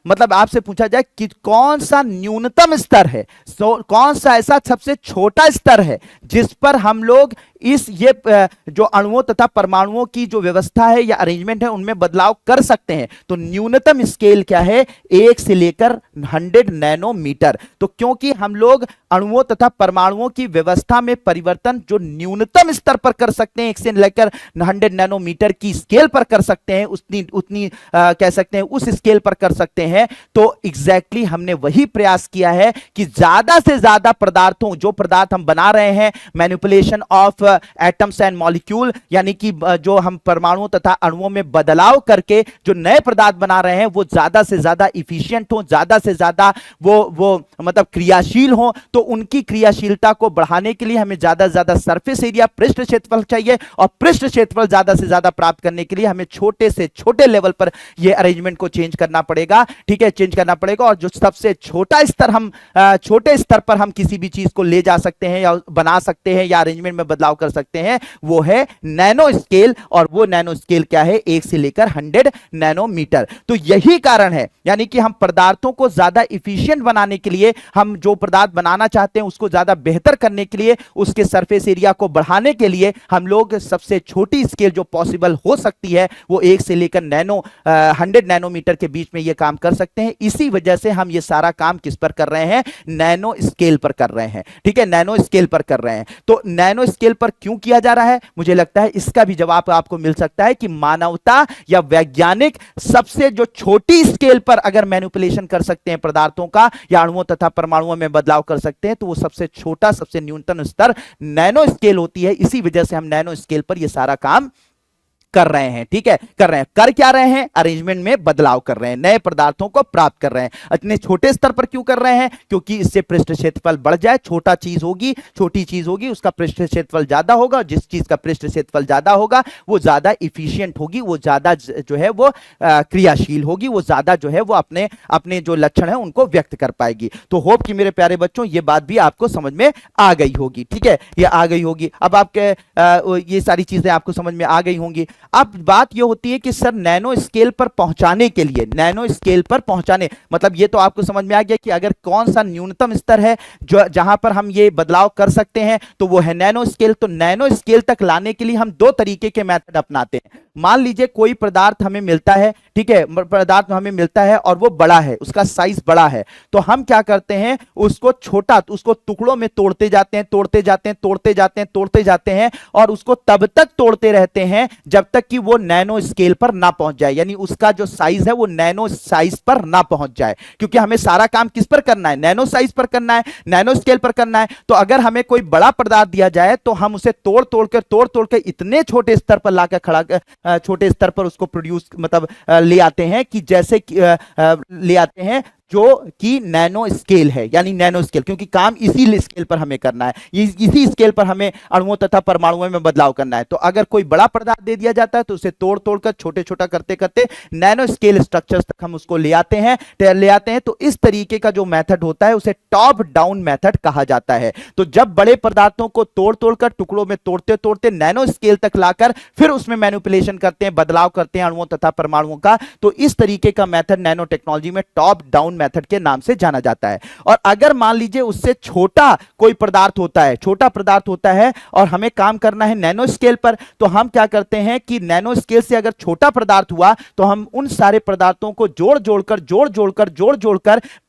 मतलब आपसे पूछा पूछा जाए कि कौन सा न्यूनतम स्तर है, कौन सा ऐसा सबसे छोटा स्तर है जिस पर हम लोग जो अणुओं तथा परमाणुओं की जो व्यवस्था है या अरेंजमेंट है उनमें बदलाव कर सकते हैं, तो न्यूनतम स्केल क्या है, 1 से लेकर 100 नैनोमीटर। तो क्योंकि हम लोग अणुओं तथा परमाणुओं की व्यवस्था में परिवर्तन जो न्यूनतम स्तर पर कर सकते हैं, 1 से लेकर 100 नैनोमीटर की स्केल पर कर सकते हैं, उतनी कह सकते हैं उस स्केल पर कर सकते हैं, तो एग्जैक्टली हमने वही प्रयास किया है कि ज्यादा से ज्यादा पदार्थों, जो पदार्थ हम बना रहे हैं, manipulation of atoms and molecule, यानी कि जो हम परमाणुओं तथा अणुओं में बदलाव करके जो नए पदार्थ बना रहे हैं वो ज्यादा से ज्यादा इफिशिएंट हो, ज्यादा से ज्यादा वो मतलब क्रियाशील हो। तो उनकी क्रियाशीलता को बढ़ाने के लिए हमें ज्यादा से ज्यादा सरफेस एरिया, पृष्ठ क्षेत्रफल चाहिए, और पृष्ठ क्षेत्रफल ज्यादा से ज्यादा प्राप्त करने के लिए हमें छोटे से छोटे लेवल पर यह अरेंजमेंट को चेंज करना पड़ेगा, ठीक है, चेंज करना पड़ेगा। और जो सबसे छोटा स्तर हम छोटे स्तर पर हम किसी भी चीज को ले जा सकते हैं या बना सकते हैं या अरेंजमेंट में बदलाव कर सकते हैं, वो है नैनो स्केल। और वो नैनो स्केल क्या है, 1 से लेकर 100 नैनोमीटर। तो यही कारण है, यानी कि हम पदार्थों को ज्यादा इफिशिएंट बनाने के लिए, हम जो पदार्थ बनाना चाहते हैं उसको ज्यादा बेहतर करने के लिए, उसके सरफेस एरिया को बढ़ाने के लिए हम लोग सबसे छोटी स्केल जो पॉसिबल हो सकती है वो 1 से लेकर 100 नैनोमीटर के बीच में ये काम कर सकते हैं। इसी वजह से हम ये सारा काम किस पर कर रहे हैं, नैनो स्केल पर कर रहे हैं, ठीक है, नैनो स्केल पर कर रहे हैं। तो नैनो स्केल पर क्यों किया जा रहा है, मुझे लगता है इसका भी जवाब आपको मिल सकता है कि मानवता या वैज्ञानिक सबसे जो छोटी स्केल पर अगर मैनिपुलेशन कर सकते हैं पदार्थों का या अणुओं तथा परमाणुओं में बदलाव कर सकते हैं, तो वो सबसे छोटा, सबसे न्यूनतम स्तर नैनो स्केल होती है। इसी वजह से हम नैनो स्केल पर यह सारा काम कर रहे हैं, ठीक है, कर रहे हैं। कर क्या रहे हैं, अरेंजमेंट में बदलाव कर रहे हैं, नए पदार्थों को प्राप्त कर रहे हैं। इतने छोटे स्तर पर क्यों कर रहे हैं, क्योंकि इससे पृष्ठ क्षेत्रफल बढ़ जाए, छोटा चीज होगी, छोटी चीज होगी, उसका पृष्ठ क्षेत्रफल ज्यादा होगा, जिस चीज का पृष्ठ क्षेत्रफल ज्यादा होगा वो ज्यादा इफिशियंट होगी, वो ज्यादा जो है वो क्रियाशील होगी, वो ज्यादा जो है वो अपने अपने जो लक्षण है उनको व्यक्त कर पाएगी। तो होप कि मेरे प्यारे बच्चों ये बात भी आपको समझ में आ गई होगी, ठीक है, ये आ गई होगी। अब आपके ये सारी चीजें आपको समझ में आ गई होंगी। अब बात यह होती है कि सर नैनो स्केल पर पहुंचाने के लिए, नैनो स्केल पर पहुंचाने मतलब ये तो आपको समझ में आ गया कि अगर कौन सा न्यूनतम स्तर है जो जहां पर हम ये बदलाव कर सकते हैं तो वो है नैनो स्केल। तो नैनो स्केल तक लाने के लिए हम 2 तरीके के मेथड अपनाते हैं। मान लीजिए कोई पदार्थ हमें मिलता है, ठीक है, पदार्थ हमें मिलता है और वो बड़ा है, उसका साइज बड़ा है, तो हम क्या करते हैं उसको छोटा, उसको टुकड़ों में तोड़ते जाते हैं, तोड़ते जाते हैं, तोड़ते जाते हैं, तोड़ते जाते हैं और उसको तब तक तोड़ते रहते हैं जब तक कि वो नैनो स्केल पर ना पहुंच जाए, यानी उसका जो साइज है वो नैनो साइज पर ना पहुंच जाए। क्योंकि हमें सारा काम किस पर करना है, नैनो साइज पर करना है, नैनो स्केल पर करना है। तो अगर हमें कोई बड़ा पदार्थ दिया जाए तो हम उसे तोड़ तोड़ के इतने छोटे स्तर पर लाकर खड़ा, छोटे स्तर पर उसको प्रोड्यूस मतलब ले आते हैं कि जैसे ले आते हैं जो कि नैनो स्केल है, यानी नैनो स्केल, क्योंकि काम इसी स्केल पर हमें करना है, इसी स्केल पर हमें अणुओं तथा परमाणुओं में बदलाव करना है। तो अगर कोई बड़ा पदार्थ दे दिया जाता है तो उसे तोड़ कर छोटे छोटा करते करते नैनो स्केल स्ट्रक्चर्स तक हम उसको ले आते हैं। तो इस तरीके का जो मेथड होता है उसे टॉप डाउन मेथड कहा जाता है। तो जब बड़े पदार्थों को तोड़ कर टुकड़ों में तोड़ते नैनो स्केल तक लाकर फिर उसमें मैनिपुलेशन करते हैं, बदलाव करते हैं अणुओं तथा परमाणुओं का, तो इस तरीके का मेथड नैनो टेक्नोलॉजी में टॉप डाउन मेथड के नाम से जाना जाता है। और अगर मान लीजिए उससे छोटा कोई पदार्थ होता है, छोटा पदार्थ होता है और हमें काम करना है नैनो स्केल पर, तो हम क्या करते हैं कि नैनो स्केल से अगर छोटा पदार्थ हुआ तो हम उन सारे पदार्थों को जोड़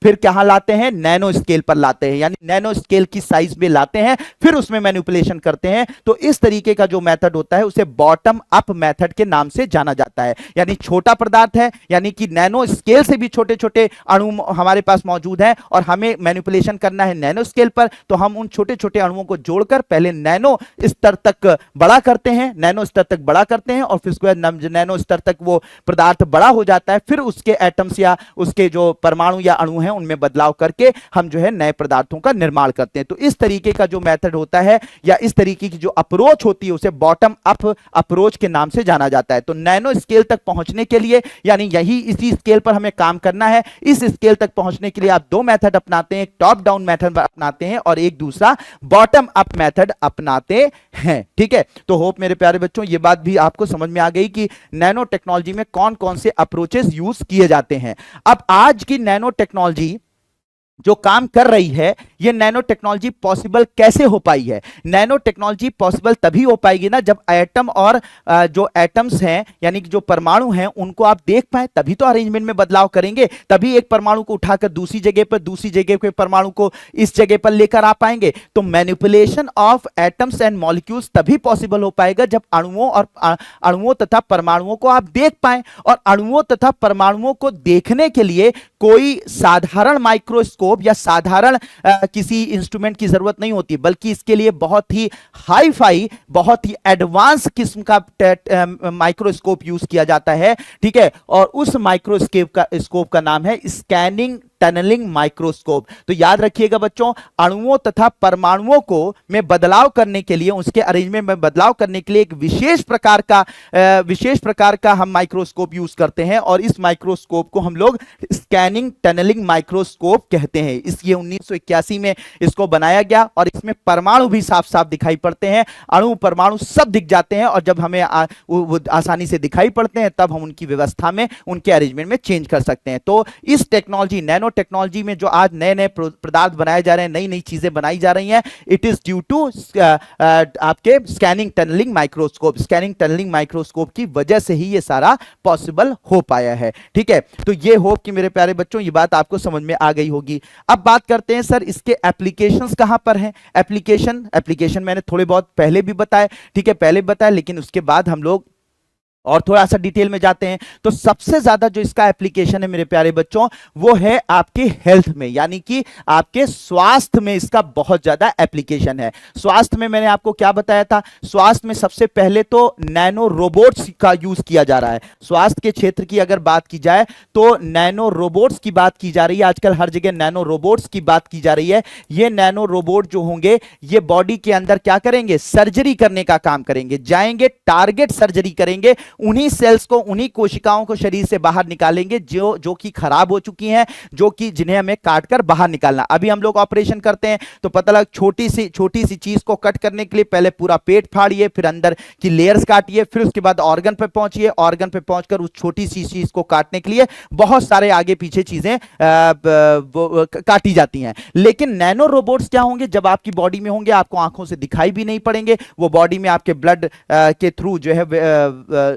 फिर कहां लाते हैं, नैनो स्केल पर लाते हैं, यानी नैनो स्केल की साइज में लाते हैं, फिर उसमें मैनिपुलेशन करते हैं। तो इस तरीके का जो मेथड होता है उसे बॉटम अप मेथड के नाम से जाना जाता है। यानी छोटा पदार्थ है, यानी कि नैनो स्केल से भी छोटे छोटे अणु हमारे पास मौजूद है और हमें मैनिपुलेशन करना है नैनो स्केल पर, तो हम उन छोटे छोटे अणुओं को जोड़कर पहले नैनो स्तर तक बड़ा करते हैं, नैनो स्तर तक बड़ा करते हैं और फिर उसके बाद नैनो स्तर तक वो पदार्थ बड़ा हो जाता है। फिर उसके एटम्स या उसके जो परमाणु या अणु हैं उनमें बदलाव करके हम जो है नए पदार्थों का निर्माण करते हैं। तो इस तरीके का जो मेथड होता है या इस तरीके की जो अप्रोच होती है उसे बॉटम अप अप्रोच के नाम से जाना जाता है। तो नैनो स्केल तक पहुंचने के लिए, यानी यही इसी स्केल पर हमें काम करना है, इस डिटेल तक पहुंचने के लिए आप दो मेथड अपनाते हैं, एक टॉप डाउन मेथड अपनाते हैं और एक दूसरा बॉटम अप मेथड अपनाते हैं। ठीक है, तो होप मेरे प्यारे बच्चों ये बात भी आपको समझ में आ गई कि नैनो टेक्नोलॉजी में कौन कौन से अप्रोचेस यूज किए जाते हैं। अब आज की नैनो टेक्नोलॉजी जो काम कर रही है, ये नैनो टेक्नोलॉजी पॉसिबल कैसे हो पाई है? नैनो टेक्नोलॉजी पॉसिबल तभी हो पाएगी ना जब एटम और जो एटम्स हैं यानी कि जो परमाणु हैं उनको आप देख पाए, तभी तो अरेंजमेंट में बदलाव करेंगे, तभी एक परमाणु को उठाकर दूसरी जगह पर, दूसरी जगह के परमाणु को इस जगह पर लेकर आ पाएंगे। तो manipulation of atoms and molecules तभी पॉसिबल हो पाएगा जब अणुओं तथा परमाणुओं को आप देख पाए। और अणुओं तथा परमाणुओं को देखने के लिए कोई साधारण माइक्रोस्कोप या साधारण किसी इंस्ट्रूमेंट की जरूरत नहीं होती, बल्कि इसके लिए बहुत ही हाई फाई, बहुत ही एडवांस किस्म का माइक्रोस्कोप यूज किया जाता है। ठीक है, और उस माइक्रोस्कोप का नाम है स्कैनिंग टनलिंग माइक्रोस्कोप। तो याद रखिएगा बच्चों, अणुओं तथा परमाणुओं को में बदलाव करने के लिए, उसके अरेंजमेंट में बदलाव करने के लिए एक विशेष प्रकार का हम माइक्रोस्कोप यूज करते हैं और इस माइक्रोस्कोप को हम लोग स्कैनिंग टनलिंग माइक्रोस्कोप कहते हैं। इसलिए 1981 में इसको बनाया गया और इसमें परमाणु भी साफ साफ दिखाई पड़ते हैं, अणु परमाणु सब दिख जाते हैं और जब हमें आसानी से दिखाई पड़ते हैं तब हम उनकी व्यवस्था में, उनके अरेंजमेंट में चेंज कर सकते हैं। तो इस टेक्नोलॉजी, नैनो टेक्नोलॉजी में जो आज नए नए पदार्थ बनाए जा रहे हैं, नई नई चीजें बनाई जा रही हैं, इट इज ड्यू टू आपके scanning tunnelling microscope. Scanning tunnelling microscope की वजह से ही ये सारा पॉसिबल हो पाया है। ठीक है, तो ये होप कि मेरे प्यारे बच्चों ये बात आपको समझ में आ गई होगी। अब बात करते हैं सर इसके एप्लीकेशंस कहां पर हैं। एप्लीकेशन मैंने थोड़े बहुत पहले भी बताए, ठीक है, पहले बताया, लेकिन उसके बाद हम लोग और थोड़ा सा डिटेल में जाते हैं। तो सबसे ज्यादा जो इसका एप्लीकेशन है मेरे प्यारे बच्चों, वो है आपके हेल्थ में, यानी कि आपके स्वास्थ्य में इसका बहुत ज्यादा एप्लीकेशन है। स्वास्थ्य में मैंने आपको क्या बताया था, स्वास्थ्य में सबसे पहले तो नैनो रोबोट्स का यूज किया जा रहा है। स्वास्थ्य के क्षेत्र की अगर बात की जाए तो नैनो रोबोट्स की बात की जा रही है, आजकल हर जगह नैनो रोबोट्स की बात की जा रही है। ये नैनो रोबोट जो होंगे ये बॉडी के अंदर क्या करेंगे, सर्जरी करने का काम करेंगे, जाएंगे टारगेट सर्जरी करेंगे, उन्हीं सेल्स को, उन्हीं कोशिकाओं को शरीर से बाहर निकालेंगे जो कि खराब हो चुकी हैं, जो कि जिन्हें हमें काटकर बाहर निकालना। अभी हम लोग ऑपरेशन करते हैं तो पता लगा छोटी सी चीज को कट करने के लिए पहले पूरा पेट फाड़िए, फिर अंदर की लेयर्स काटिए, फिर उसके बाद ऑर्गन पे पहुंचिए, ऑर्गन पे पहुंचकर उस छोटी सी चीज को काटने के लिए बहुत सारे आगे पीछे चीजें काटी जाती हैं। लेकिन नैनो रोबोट्स क्या होंगे, जब आपकी बॉडी में होंगे आपको आंखों से दिखाई भी नहीं पड़ेंगे, वो बॉडी में आपके ब्लड के थ्रू जो है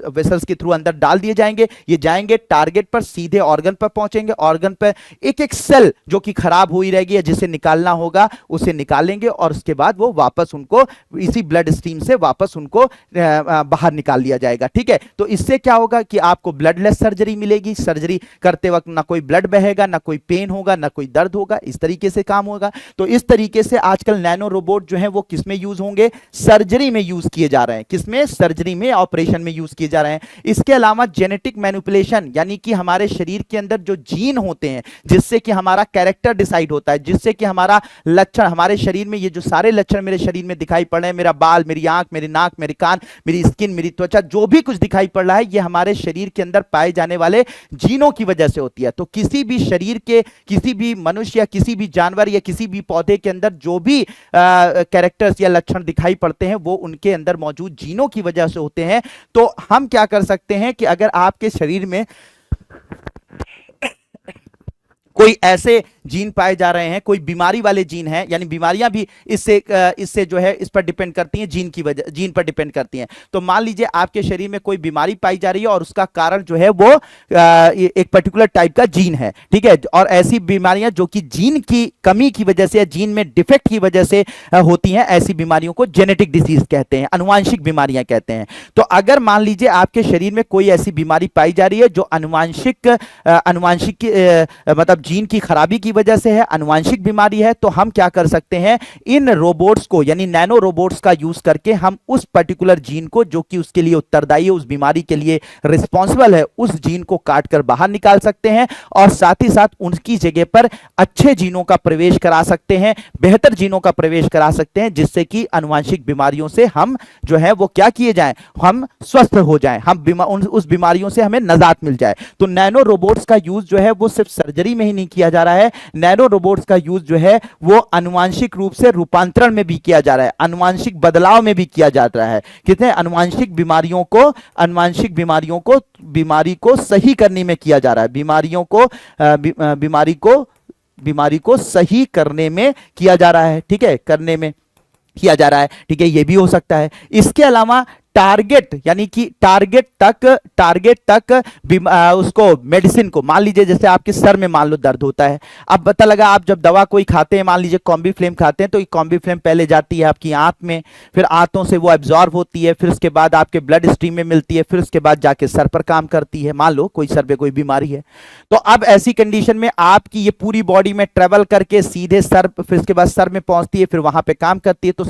वेसल्स के थ्रू अंदर डाल दिए जाएंगे। ये जाएंगे टारगेट पर, सीधे ऑर्गन पर पहुंचेंगे, ऑर्गन पर एक एक सेल जो कि खराब हुई रहेगी या जिसे निकालना होगा उसे निकालेंगे और उसके बाद वो वापस उनको इसी ब्लड स्ट्रीम से वापस उनको बाहर निकाल लिया जाएगा। ठीक है, तो इससे क्या होगा कि आपको ब्लडलेस सर्जरी मिलेगी। सर्जरी करते वक्त ना कोई ब्लड बहेगा, ना कोई पेन होगा, ना कोई दर्द होगा, इस तरीके से काम होगा। तो इस तरीके से आजकल नैनो रोबोट जो है वो किसमें यूज होंगे, सर्जरी में यूज किए जा रहे हैं। किसमें, सर्जरी में, ऑपरेशन में यूज किए जा रहे हैं। इसके अलावा जेनेटिक मैनिपुलेशन, यानी कि हमारे शरीर के अंदर जो जीन होते हैं जिससे कि हमारा कैरेक्टर डिसाइड होता है, जिससे कि हमारा लक्षण, हमारे शरीर में ये जो सारे लक्षण मेरे शरीर में दिखाई पड़ रहे हैं, मेरा बाल, मेरी आंख, मेरी नाक, मेरे कान, मेरी स्किन, मेरी त्वचा, जो भी कुछ दिखाई पड़ रहा है ये हमारे शरीर के अंदर पाए जाने वाले जीनों की वजह से होती है। तो किसी भी शरीर के, किसी भी मनुष्य या किसी भी जानवर या किसी भी पौधे के अंदर जो भी कैरेक्टर्स या लक्षण दिखाई पड़ते हैं वो उनके अंदर मौजूद जीनों की वजह से होते हैं। तो हम क्या कर सकते हैं कि अगर आपके शरीर में कोई ऐसे जीन पाए जा रहे हैं, कोई बीमारी वाले जीन हैं, यानी बीमारियां भी इससे जो है इस पर डिपेंड करती हैं, जीन पर डिपेंड करती हैं। तो मान लीजिए आपके शरीर में कोई बीमारी पाई जा रही है और उसका कारण जो है वो एक पर्टिकुलर टाइप का जीन है, ठीक है, और ऐसी बीमारियां जो कि जीन की कमी की वजह से या जीन में डिफेक्ट की वजह से होती हैं, ऐसी बीमारियों को जेनेटिक डिसीज कहते हैं, अनुवांशिक बीमारियां कहते हैं। तो अगर मान लीजिए आपके शरीर में कोई ऐसी बीमारी पाई जा रही है जो अनुवांशिक मतलब जीन की खराबी की वजह से है, आनुवंशिक बीमारी है, तो हम क्या कर सकते हैं, इन रोबोट्स को यानी नैनो रोबोट्स का यूज करके हम उस पर्टिकुलर जीन को जो कि उसके लिए उत्तरदायी है, उस बीमारी के लिए रिस्पॉन्सिबल है, उस जीन को काट कर बाहर निकाल सकते हैं और साथ ही साथ उनकी जगह पर अच्छे जीनों का प्रवेश करा सकते हैं, बेहतर जीनों का प्रवेश करा सकते हैं, जिससे कि आनुवंशिक बीमारियों से हम जो है वो क्या किए जाएं, हम स्वस्थ हो जाएं, हम उस बीमारियों से हमें निजात मिल जाए। तो नैनो रोबोट्स का यूज जो है वो सिर्फ सर्जरी में ही नहीं किया जा रहा है, नैनो रोबोट्स का यूज जो है वो आनुवंशिक रूप से रूपांतरण में भी किया जा रहा है, आनुवंशिक बदलाव में भी किया जा रहा है। कितने आनुवंशिक बीमारियों को बीमारी को सही करने में किया जा रहा है, बीमारी को सही करने में किया जा रहा है, ठीक है, करने में किया जा रहा है, ठीक है, ये भी हो सकता है। इसके अलावा टारगेट यानी कि टारगेट तक उसको मेडिसिन को, मान लीजिए जैसे आपके सर में मान लो दर्द होता है, अब पता लगा आप जब दवा कोई खाते हैं, मान लीजिए कॉम्बीफ्लेम खाते हैं, तो कॉम्बीफ्लेम पहले जाती है आपकी आंत में, फिर आंतों से वो एब्जॉर्ब होती है, फिर उसके बाद आपके ब्लड स्ट्रीम में मिलती है, फिर उसके बाद जाके सर पर काम करती है। मान लो कोई सर पे कोई बीमारी है, तो अब ऐसी कंडीशन में आपकी ये पूरी बॉडी में ट्रेवल करके सीधे सर, फिर उसके बाद सर में पहुंचती है, फिर वहां पे काम करती है। तो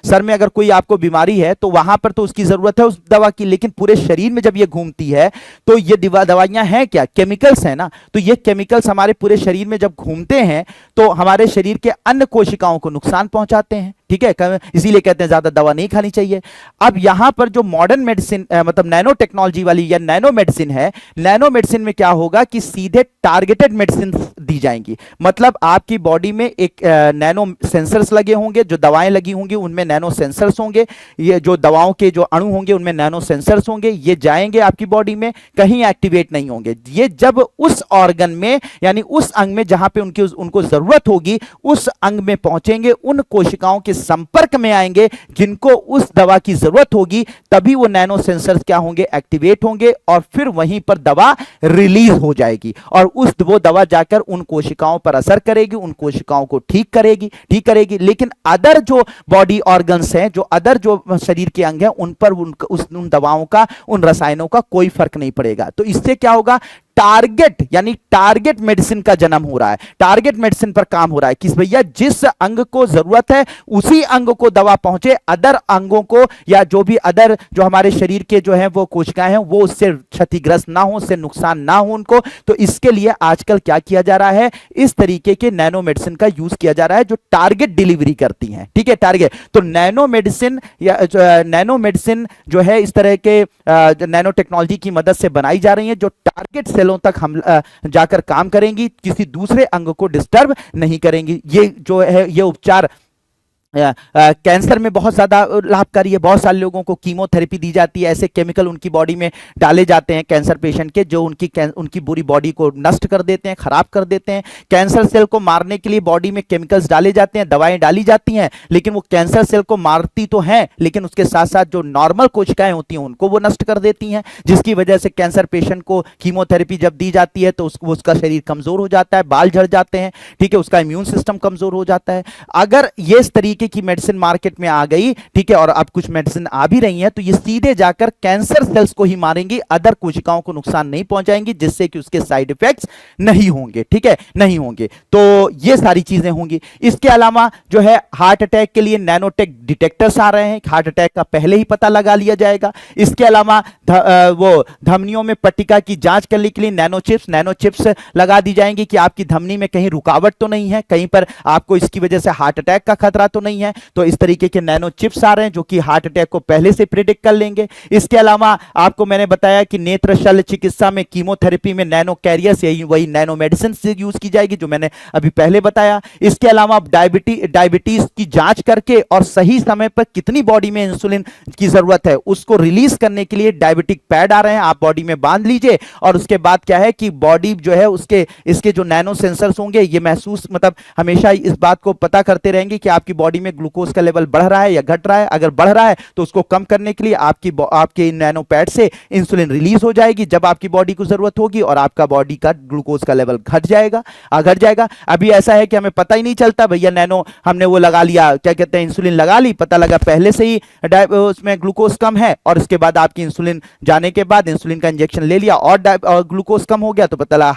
सर में अगर कोई आपको बीमारी है तो वहां पर तो उसकी जरूरत है उस दवा की, लेकिन पूरे शरीर में जब ये घूमती है तो ये दवाइयां हैं क्या, केमिकल्स हैं ना, तो ये केमिकल्स हमारे पूरे शरीर में जब घूमते हैं तो हमारे शरीर के अन्य कोशिकाओं को नुकसान पहुंचाते हैं, ठीक है, इसीलिए कहते हैं ज्यादा दवा नहीं खानी चाहिए। अब यहां पर जो मॉडर्न मेडिसिन मतलब नैनो टेक्नोलॉजी वाली या नैनो मेडिसिन है, नैनो मेडिसिन में क्या होगा कि सीधे टारगेटेड मेडिसिन दी जाएंगी, मतलब आपकी बॉडी में एक नैनो सेंसर्स लगे होंगे, जो दवाएं लगी होंगी उनमें नैनो सेंसर्स होंगे, ये जो दवाओं के जो अणु होंगे उनमें नैनो सेंसर्स होंगे, ये जाएंगे आपकी बॉडी में, कहीं एक्टिवेट नहीं होंगे, ये जब उस ऑर्गन में यानी उस अंग में जहां पे उनको जरूरत होगी उस अंग में पहुंचेंगे, उन कोशिकाओं के संपर्क में आएंगे जिनको उस दवा की जरूरत होगी, तभी वो नैनो सेंसर्स क्या होंगे, एक्टिवेट होंगे और फिर वहीं पर दवा रिलीज हो जाएगी और वो दवा जाकर उन कोशिकाओं पर असर करेगी, उन कोशिकाओं को ठीक करेगी। लेकिन अदर जो बॉडी ऑर्गन्स हैं, जो अदर जो शरीर के अंग हैं, उन पर उन दवाओं का, उन रसायनों का कोई फर्क नहीं पड़ेगा। तो इससे क्या होगा, टारगेट यानी टारगेट मेडिसिन का जन्म हो रहा है, टारगेट मेडिसिन पर काम हो रहा है कि भैया जिस अंग को जरूरत है उसी अंग को दवा पहुंचे, अदर अंगों को या जो भी अदर जो हमारे शरीर के जो है वो कोशिकाएं हैं वो उससे क्षतिग्रस्त ना हो, उससे नुकसान ना हो उनको। तो इसके लिए आजकल क्या किया जा रहा है, इस तरीके के नैनो मेडिसिन का यूज किया जा रहा है जो टारगेट डिलीवरी करती हैं, ठीक है, टारगेट। तो नैनो मेडिसिन जो है इस तरह के नैनो टेक्नोलॉजी की मदद से बनाई जा रही है जो टारगेट सेलों तक हम जाकर काम करेंगी, किसी दूसरे अंग को डिस्टर्ब नहीं करेंगी। ये जो है ये उपचार कैंसर में बहुत ज्यादा लाभकारी है, बहुत सारे लोगों को कीमोथेरेपी दी जाती है, ऐसे केमिकल उनकी बॉडी में डाले जाते हैं कैंसर पेशेंट के, जो उनकी पूरी बॉडी को नष्ट कर देते हैं, खराब कर देते हैं। कैंसर सेल को मारने के लिए बॉडी में केमिकल्स डाले जाते हैं, दवाएं डाली जाती हैं, लेकिन वो कैंसर सेल को मारती तो हैं, लेकिन उसके साथ साथ जो नॉर्मल कोशिकाएं होती हैं उनको वो नष्ट कर देती हैं, जिसकी वजह से कैंसर पेशेंट को कीमोथेरेपी जब दी जाती है तो उसका शरीर कमजोर हो जाता है, बाल झड़ जाते हैं, ठीक है, उसका इम्यून सिस्टम कमजोर हो जाता है। अगर ये इस तरीके की मेडिसिन मार्केट में आ गई, ठीक है, और अब कुछ मेडिसिन आ भी रही हैं, तो ये सीधे जाकर कैंसर सेल्स को ही मारेंगी, अदर कोशिकाओं को नुकसान नहीं पहुंचाएंगी, जिससे कि उसके साइड इफेक्ट्स नहीं होंगे, ठीक है, नहीं होंगे। तो ये सारी चीजें होंगी। इसके अलावा जो है हार्ट अटैक के लिए नैनोटेक डिटेक्टर्स आ रहे हैं, हार्ट अटैक का पहले ही पता लगा लिया जाएगा। इसके अलावा वो धमनियों में पट्टिका की जांच करने के लिए नैनो चिप्स लगा दी जाएंगी कि आपकी धमनी में कहीं रुकावट तो नहीं है, कहीं पर आपको इसकी वजह से हार्ट अटैक का खतरा तो नहीं है। तो इस तरीके के नैनो चिप्स आ रहे हैं जो कि हार्ट अटैक को पहले से प्रिडिक्ट कर लेंगे। इसके अलावा आपको मैंने बताया कि नेत्र शल्य चिकित्सा में कीमोथेरेपी में नैनो कैरियर्स वही नैनो मेडिसिन से यूज की जाएगी जो मैंने अभी पहले बताया। इसके अलावा आप डायबिटीज की जांच करके और सही समय पर कितनी बॉडी में इंसुलिन की जरूरत है उसको रिलीज करने के लिए डायबिटिक पैड आ रहे हैं, आप बॉडी में बांध लीजिए और उसके बाद क्या है कि बॉडी जो है इसके जो नैनो सेंसर्स होंगे ये महसूस मतलब हमेशा इस बात को पता करते रहेंगे कि आपकी बॉडी बॉडी में ग्लूकोज का लेवल बढ़ रहा है या घट रहा है। अगर बढ़ रहा है तो उसको कम करने के लिए आपके नैनो पैड से इंसुलिन रिलीज हो जाएगी जब आपकी बॉडी को जरूरत होगी, और आपका बॉडी का ग्लूकोज का लेवल घट जाएगा। अभी ऐसा है कि हमें पता ही नहीं चलता, भैया नैनो हमने वो लगा लिया, क्या कहते हैं, इंसुलिन लगा ली, पता लगा पहले से ही उसमें ग्लूकोज कम है, और उसके बाद आपकी इंसुलिन जाने के बाद इंसुलिन का इंजेक्शन ले लिया और ग्लूकोज कम हो गया, तो पता लगा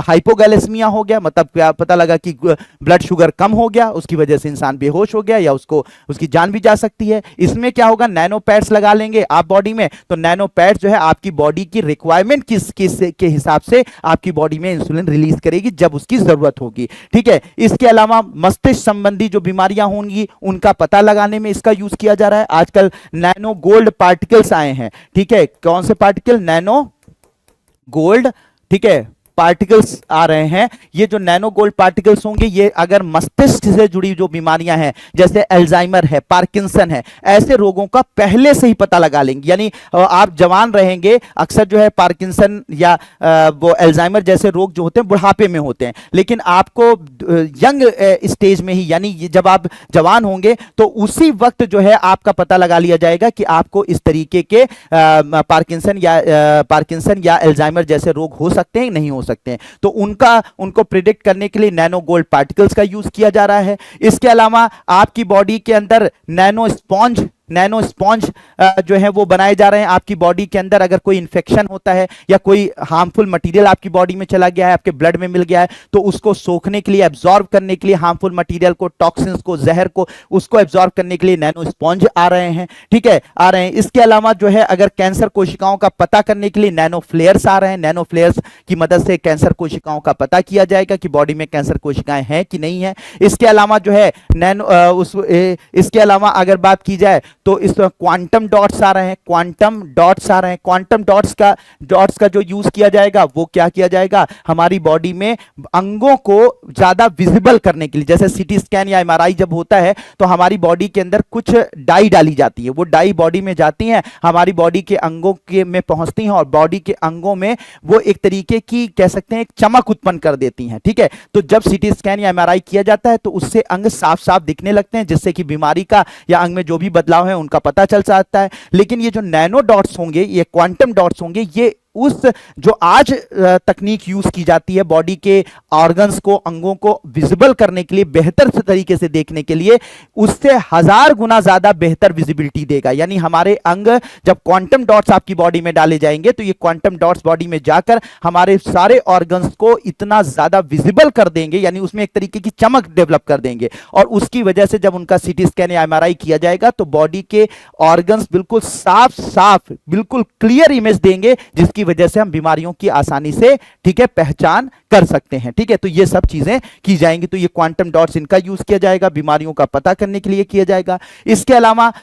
हाइपोगैलेस्मिया हो गया, मतलब क्या पता लगा कि ब्लड शुगर कम हो गया, उसकी वजह से इंसान बेहोश हो गया या उसकी जान भी जा सकती है। इसमें क्या होगा, नैनो पैड्स लगा लेंगे आप बॉडी में, तो नैनो पैड्स जो है आपकी बॉडी की रिक्वायरमेंट किस के हिसाब से आपकी बॉडी में इंसुलिन रिलीज करेगी जब उसकी जरूरत होगी। ठीक है, इसके अलावा मस्तिष्क संबंधी जो बीमारियां होंगी उनका पता लगाने में इसका यूज किया जा रहा है। आजकल नैनो गोल्ड पार्टिकल्स आए हैं। ठीक है, कौन से पार्टिकल, नैनो गोल्ड, ठीक है, पार्टिकल्स आ रहे हैं। ये जो नैनो गोल्ड पार्टिकल्स होंगे, ये अगर मस्तिष्क से जुड़ी जो बीमारियां हैं जैसे अल्जाइमर है, पार्किंसन है, ऐसे रोगों का पहले से ही पता लगा लेंगे। यानी आप जवान रहेंगे, अक्सर जो है पार्किंसन या वो अल्जाइमर जैसे रोग जो होते हैं बुढ़ापे में होते हैं, लेकिन आपको यंग स्टेज में ही, यानी जब आप जवान होंगे तो उसी वक्त जो है आपका पता लगा लिया जाएगा कि आपको इस तरीके के पार्किंसन या अल्जाइमर जैसे रोग हो सकते हैं, नहीं हो सकते हैं। तो उनको प्रिडिक्ट करने के लिए नैनो गोल्ड पार्टिकल्स का यूज किया जा रहा है। इसके अलावा आपकी बॉडी के अंदर नैनो स्पॉन्ज जो है वो बनाए जा रहे हैं। आपकी बॉडी के अंदर अगर कोई इंफेक्शन होता है या कोई हार्मफुल मटेरियल आपकी बॉडी में चला गया है, आपके ब्लड में मिल गया है, तो उसको सोखने के लिए, एब्जॉर्ब करने के लिए, हार्मफुल मटेरियल को, टॉक्सिन्स को, जहर को, उसको एब्जॉर्ब करने के लिए नैनो स्पॉन्ज आ रहे हैं। ठीक है, आ रहे हैं। इसके अलावा जो है अगर कैंसर कोशिकाओं का पता करने के लिए नैनो फ्लेयर्स आ रहे हैं। नैनो फ्लेयर्स की मदद से कैंसर कोशिकाओं का पता किया जाएगा कि बॉडी में कैंसर कोशिकाएं हैं कि नहीं है। इसके अलावा जो है इसके अलावा अगर बात की जाए तो इस क्वांटम डॉट्स आ रहे हैं। क्वांटम डॉट्स का जो यूज किया जाएगा वो क्या किया जाएगा, हमारी बॉडी में अंगों को ज्यादा विजिबल करने के लिए। जैसे सीटी स्कैन या एमआरआई जब होता है तो हमारी बॉडी के अंदर कुछ डाई डाली जाती है, वो डाई बॉडी में जाती हैं, हमारी बॉडी के अंगों के में पहुंचती हैं और बॉडी के अंगों में वो एक तरीके की, कह सकते हैं, एक चमक उत्पन्न कर देती हैं। ठीक है, तो जब सीटी स्कैन या एमआरआई किया जाता है तो उससे अंग साफ साफ दिखने लगते हैं, जिससे कि बीमारी का या अंग में जो भी बदलाव है उनका पता चल सकता है। लेकिन ये जो नैनो डॉट्स होंगे, ये क्वांटम डॉट्स होंगे, ये उस जो आज तकनीक यूज की जाती है बॉडी के ऑर्गन्स को, अंगों को विजिबल करने के लिए, बेहतर तरीके से देखने के लिए, उससे 1000 गुना ज्यादा बेहतर विजिबिलिटी देगा। यानी हमारे अंग, जब क्वांटम डॉट्स आपकी बॉडी में डाले जाएंगे तो ये क्वांटम डॉट्स बॉडी में जाकर हमारे सारे ऑर्गन्स को इतना ज्यादा विजिबल कर देंगे, यानी उसमें एक तरीके की चमक डेवलप कर देंगे, और उसकी वजह से जब उनका सीटी स्कैन या एमआरआई किया जाएगा तो बॉडी के ऑर्गन्स बिल्कुल साफ बिल्कुल क्लियर इमेज देंगे, जिसकी वजह से हम बीमारियों की आसानी से, ठीक है, पहचान कर सकते हैं। ठीक है, तो ये सब चीजें की जाएंगी। तो ये क्वांटम डॉट्स, इनका यूज किया जाएगा, बीमारियों का पता करने के लिए किया जाएगा। इसके अलावा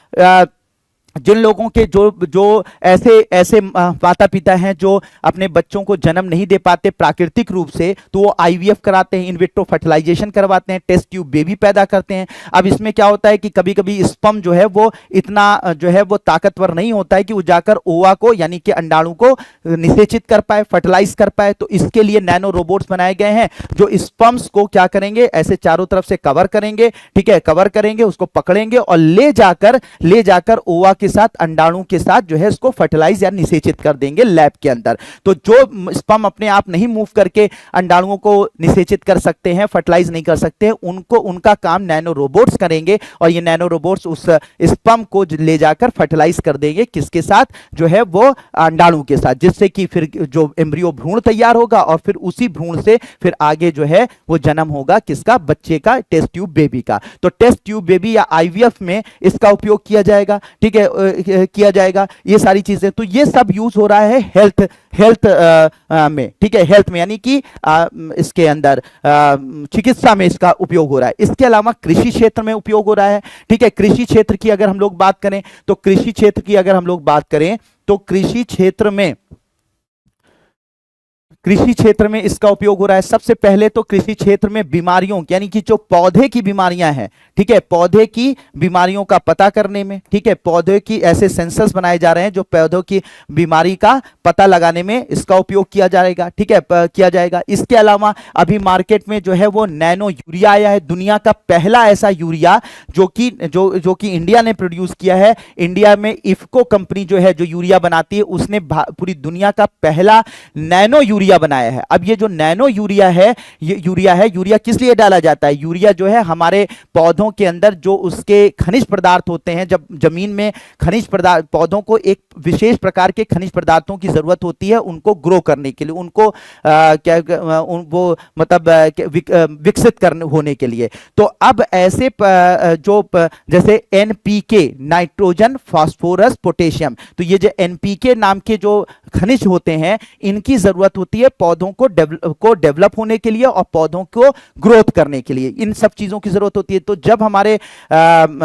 जिन लोगों के जो ऐसे माता पिता हैं जो अपने बच्चों को जन्म नहीं दे पाते प्राकृतिक रूप से, तो वो आईवीएफ कराते हैं, इन विट्रो फर्टिलाइजेशन करवाते हैं, टेस्ट ट्यूब बेबी पैदा करते हैं। अब इसमें क्या होता है कि कभी कभी स्पर्म जो है वो इतना जो है वो ताकतवर नहीं होता है कि वो जाकर ओवा को, यानी कि अंडाणु को निषेचित कर पाए, फर्टिलाइज कर पाए। तो इसके लिए नैनो रोबोट्स बनाए गए हैं जो स्पर्म्स को क्या करेंगे, ऐसे चारों तरफ से कवर करेंगे। ठीक है, कवर करेंगे, उसको पकड़ेंगे और ले जाकर ओवा के साथ, अंडाणु के साथ जो है इसको फर्टिलाइज या निषेचित कर देंगे लैब के अंदर। तो जो स्पर्म अपने आप नहीं मूव करके अंडाणुओं को निषेचित कर सकते हैं, फर्टिलाइज नहीं कर सकते, उनका काम नैनो रोबोट्स करेंगे, और ये नैनो रोबोट्स उस स्पर्म को ले जाकर फर्टिलाइज कर देंगे, किसके साथ, जो है वो अंडाणु के साथ, जिससे कि फिर जो एम्ब्रियो भ्रूण तैयार होगा और फिर उसी भ्रूण से फिर आगे जो है वो जन्म होगा किसका, बच्चे का, टेस्ट ट्यूब बेबी का। तो टेस्ट ट्यूब बेबी या आईवीएफ में इसका उपयोग किया जाएगा। ठीक है, किया जाएगा ये सारी चीजें। तो ये सब यूज हो रहा है हेल्थ में। ठीक है, हेल्थ में, यानी कि इसके अंदर चिकित्सा में इसका उपयोग हो रहा है। इसके अलावा कृषि क्षेत्र में उपयोग हो रहा है। ठीक है, कृषि क्षेत्र की अगर हम लोग बात करें तो कृषि क्षेत्र में कृषि क्षेत्र में इसका उपयोग हो रहा है। सबसे पहले तो कृषि क्षेत्र में बीमारियों यानी कि जो पौधे की बीमारियां हैं, ठीक है, पौधे की बीमारियों का पता करने में, ठीक है, पौधे की ऐसे सेंसर्स बनाए जा रहे हैं जो पौधों की बीमारी का पता लगाने में इसका उपयोग किया जाएगा, ठीक है, किया जाएगा। इसके अलावा अभी मार्केट में जो है वो नैनो यूरिया आया है, दुनिया का पहला ऐसा यूरिया जो कि इंडिया ने प्रोड्यूस किया है। इंडिया में इफको कंपनी जो है, जो यूरिया बनाती है, उसने पूरी दुनिया का पहला नैनो यूरिया बनाया है। अब ये जो नैनो यूरिया है, ये यूरिया किस लिए डाला जाता है? यूरिया जो है हमारे पौधों के अंदर जो उसके खनिज पदार्थ होते हैं, जब जमीन में खनिज पदार्थ, पौधों को एक विशेष प्रकार के खनिज पदार्थों की जरूरत होती है उनको ग्रो करने के लिए, उनको वो मतलब विकसित करने होने के लिए। तो अब ऐसे जैसे एनपीके, नाइट्रोजन, फास्फोरस, पोटेशियम, तो ये जो एनपीके नाम के जो खनिज होते हैं, इनकी जरूरत होती है पौधों को डेवलप होने के लिए और पौधों को ग्रोथ करने के लिए, इन सब चीजों की जरूरत होती है। तो जब हमारे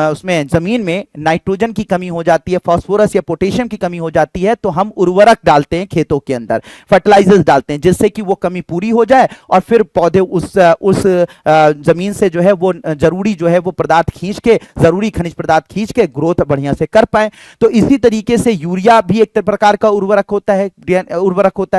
उसमें जमीन में नाइट्रोजन की कमी हो जाती है, फास्फोरस या पोटेशियम की कमी हो जाती है, तो हम उर्वरक डालते हैं खेतों के अंदर, फर्टिलाइजर्स डालते हैं, जिससे कि वो कमी पूरी हो जाए और फिर पौधे उस जमीन से जो है वो जरूरी जो है वो पदार्थ खींच के, जरूरी खनिज पदार्थ खींच के ग्रोथ बढ़िया से कर पाए। तो इसी तरीके से यूरिया भी एक प्रकार का उर्वरक होता है,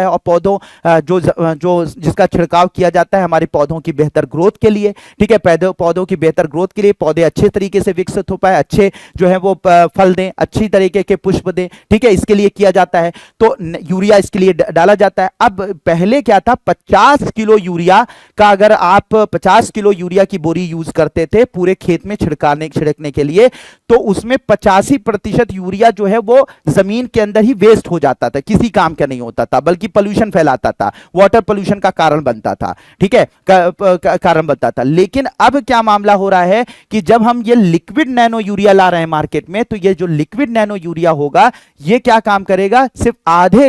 और पौधों जो जिसका छिड़काव किया जाता है हमारे पौधों की बेहतर ग्रोथ के लिए, ठीक है, पौधों की बेहतर ग्रोथ के लिए, पौधे अच्छे तरीके से विकसित हो पाए, अच्छे जो है वो फल दें, अच्छी तरीके के पुष्प दें, ठीक है, इसके लिए किया जाता है। तो यूरिया इसके लिए डाला जाता है। अब पहले क्या था, 50 किलो यूरिया का, अगर आप 50 किलो यूरिया की बोरी यूज करते थे पूरे खेत में छिड़कने के लिए, तो उसमें 85% यूरिया जो है वो जमीन के अंदर ही वेस्ट हो जाता था, किसी काम का नहीं होता था, बल्कि पोल्यूशन फैलाता था, वाटर पोल्यूशन का कारण बनता था, ठीक है, कारण बनता था। लेकिन अब क्या मामला हो रहा है कि जब हम ये लिक्विड नैनो यूरिया ला रहे हैं मार्केट में, तो ये जो लिक्विड नैनो यूरिया होगा, ये क्या काम करेगा, सिर्फ आधे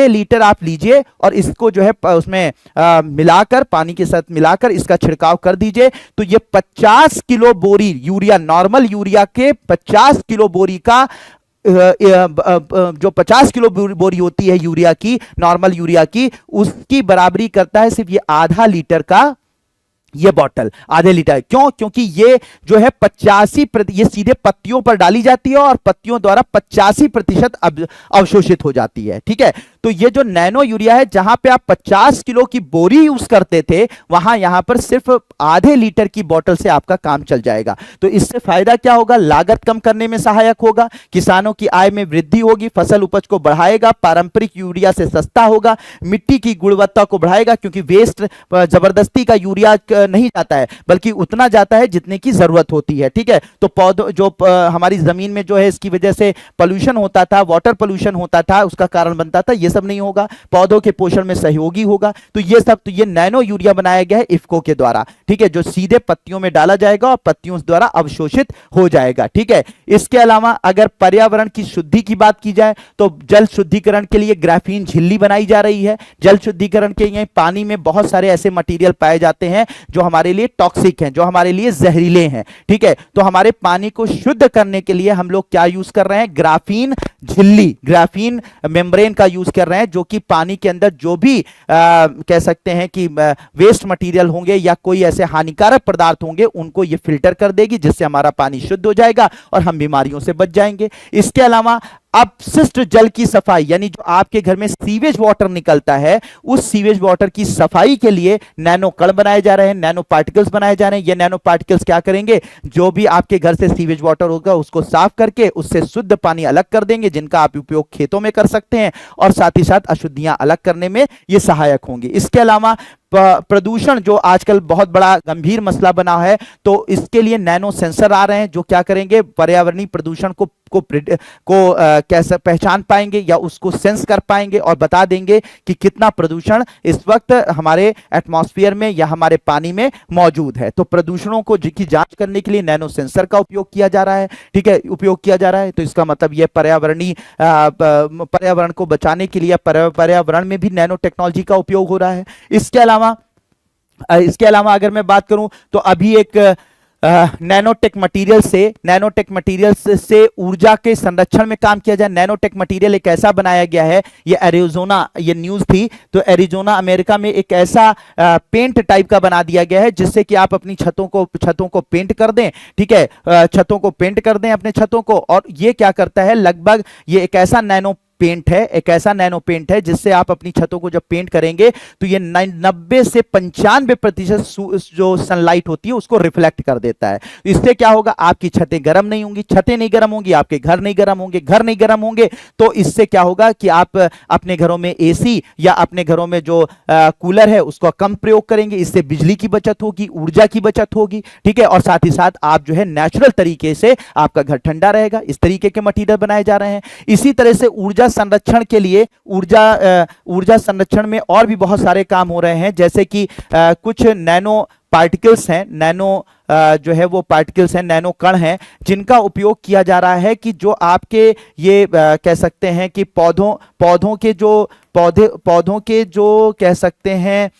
लीटर आप लीजिए और इसको जो है उसमें मिलाकर, पानी के साथ मिलाकर इसका छिड़काव कर दीजिए, तो ये 50 किलो बोरी यूरिया, नॉर्मल यूरिया के 50 किलो बोरी का, जो 50 किलो बोरी होती है यूरिया की, नॉर्मल यूरिया की, उसकी बराबरी करता है सिर्फ ये आधा लीटर का ये बॉटल, आधे लीटर। क्यों? क्योंकि ये जो है 85%, ये सीधे पत्तियों पर डाली जाती है और पत्तियों द्वारा 85% अवशोषित हो जाती है, ठीक है। तो ये जो नैनो यूरिया है, जहां पे आप 50 किलो की बोरी यूज करते थे, वहां यहां पर सिर्फ आधे लीटर की बोतल से आपका काम चल जाएगा। तो इससे फायदा क्या होगा, लागत कम करने में सहायक होगा, किसानों की आय में वृद्धि होगी, फसल उपज को बढ़ाएगा, पारंपरिक यूरिया से सस्ता होगा, मिट्टी की गुणवत्ता को बढ़ाएगा, क्योंकि वेस्ट जबरदस्ती का यूरिया नहीं जाता है, बल्कि उतना जाता है जितने की जरूरत होती है, ठीक है। तो पौधों जो हमारी जमीन में जो है इसकी वजह से पोल्यूशन होता था, वाटर पोल्यूशन होता था, उसका कारण बनता था, ये सब नहीं होगा, पौधों के पोषण में सहयोगी होगा। तो ये सब, तो ये नैनो यूरिया बनाया गया है इफको के द्वारा, ठीक है, जो सीधे पत्तियों में डाला जाएगा और पत्तियों द्वारा अवशोषित हो जाएगा, ठीक है। इसके अलावा अगर पर्यावरण की शुद्धि की बात की जाए, तो जल शुद्धिकरण के लिए ग्राफीन झिल्ली बनाई जा रही है। जल शुद्धिकरण के लिए पानी में बहुत सारे ऐसे मटेरियल पाए जाते हैं जो हमारे लिए टॉक्सिक हैं, जो हमारे लिए जहरीले हैं, ठीक है। तो हमारे पानी को शुद्ध करने के लिए हम लोग क्या यूज कर रहे हैं, ग्राफीन झिल्ली, ग्राफीन मेम्ब्रेन का यूज कर रहे हैं, जो कि पानी के अंदर जो भी कह सकते हैं कि वेस्ट मटेरियल होंगे या कोई ऐसे हानिकारक पदार्थ होंगे, उनको ये फिल्टर कर देगी, जिससे हमारा पानी शुद्ध हो जाएगा और हम बीमारियों से बच जाएंगे। इसके अलावा अपशिष्ट जल की सफाई, यानी जो आपके घर में सीवेज वाटर निकलता है, उस सीवेज वाटर की सफाई के लिए नैनो कण बनाए जा रहे हैं, नैनो पार्टिकल्स बनाए जा रहे हैं। ये नैनो पार्टिकल्स क्या करेंगे, जो भी आपके घर से सीवेज वाटर होगा उसको साफ करके उससे शुद्ध पानी अलग कर देंगे, जिनका आप उपयोग खेतों में कर सकते हैं, और साथ ही साथ अशुद्धियां अलग करने में ये सहायक होंगे। इसके अलावा प्रदूषण, जो आजकल बहुत बड़ा गंभीर मसला बना है, तो इसके लिए नैनो सेंसर आ रहे हैं, जो क्या करेंगे, पर्यावरणीय प्रदूषण को कैसे पहचान पाएंगे या उसको सेंस कर पाएंगे और बता देंगे कि कितना प्रदूषण इस वक्त हमारे एटमॉस्फेयर में या हमारे पानी में मौजूद है। तो प्रदूषणों को की जांच करने के लिए नैनो सेंसर का उपयोग किया जा रहा है, ठीक है, उपयोग किया जा रहा है। तो इसका मतलब यह पर्यावरण को बचाने के लिए, पर्यावरण में भी नैनो टेक्नोलॉजी का उपयोग हो रहा है। इसके अलावा अगर मैं बात करूं, तो अभी एक नैनोटेक मटेरियल्स से ऊर्जा के संरक्षण में काम किया जाए। नैनोटेक मटेरियल एक ऐसा बनाया गया है, ये एरिजोना, ये न्यूज़ थी, तो एरिजोना अमेरिका में एक ऐसा पेंट टाइप का बना दिया गया है जिससे कि आप अपनी छतों को पेंट कर दें, ठीक है, छतों को पेंट कर दें अपने छतों को। और ये क्या करता है, लगभग ये एक ऐसा नैनो पेंट है जिससे आप अपनी छतों को जब पेंट करेंगे तो ये 90 से 95% जो सनलाइट होती है उसको रिफ्लेक्ट कर देता है। इससे क्या होगा, आपकी छतें गर्म नहीं होंगी, छतें नहीं गर्म होंगी, आपके घर नहीं गर्म होंगे, घर नहीं गर्म होंगे तो इससे क्या होगा कि आप अपने घरों में एसी या अपने घरों में जो कूलर है उसको कम प्रयोग करेंगे, इससे बिजली की बचत होगी, ऊर्जा की बचत होगी, ठीक है। और साथ ही साथ आप जो है नेचुरल तरीके से आपका घर ठंडा रहेगा। इस तरीके के मटीरियल बनाए जा रहे हैं। इसी तरह से ऊर्जा संरक्षण के लिए ऊर्जा संरक्षण में और भी बहुत सारे काम हो रहे हैं, जैसे कि कुछ नैनो पार्टिकल्स हैं, जो है वो पार्टिकल्स हैं, नैनो कण हैं, जिनका उपयोग किया जा रहा है कि जो आपके ये कह सकते हैं कि पौधों के जो कह सकते हैं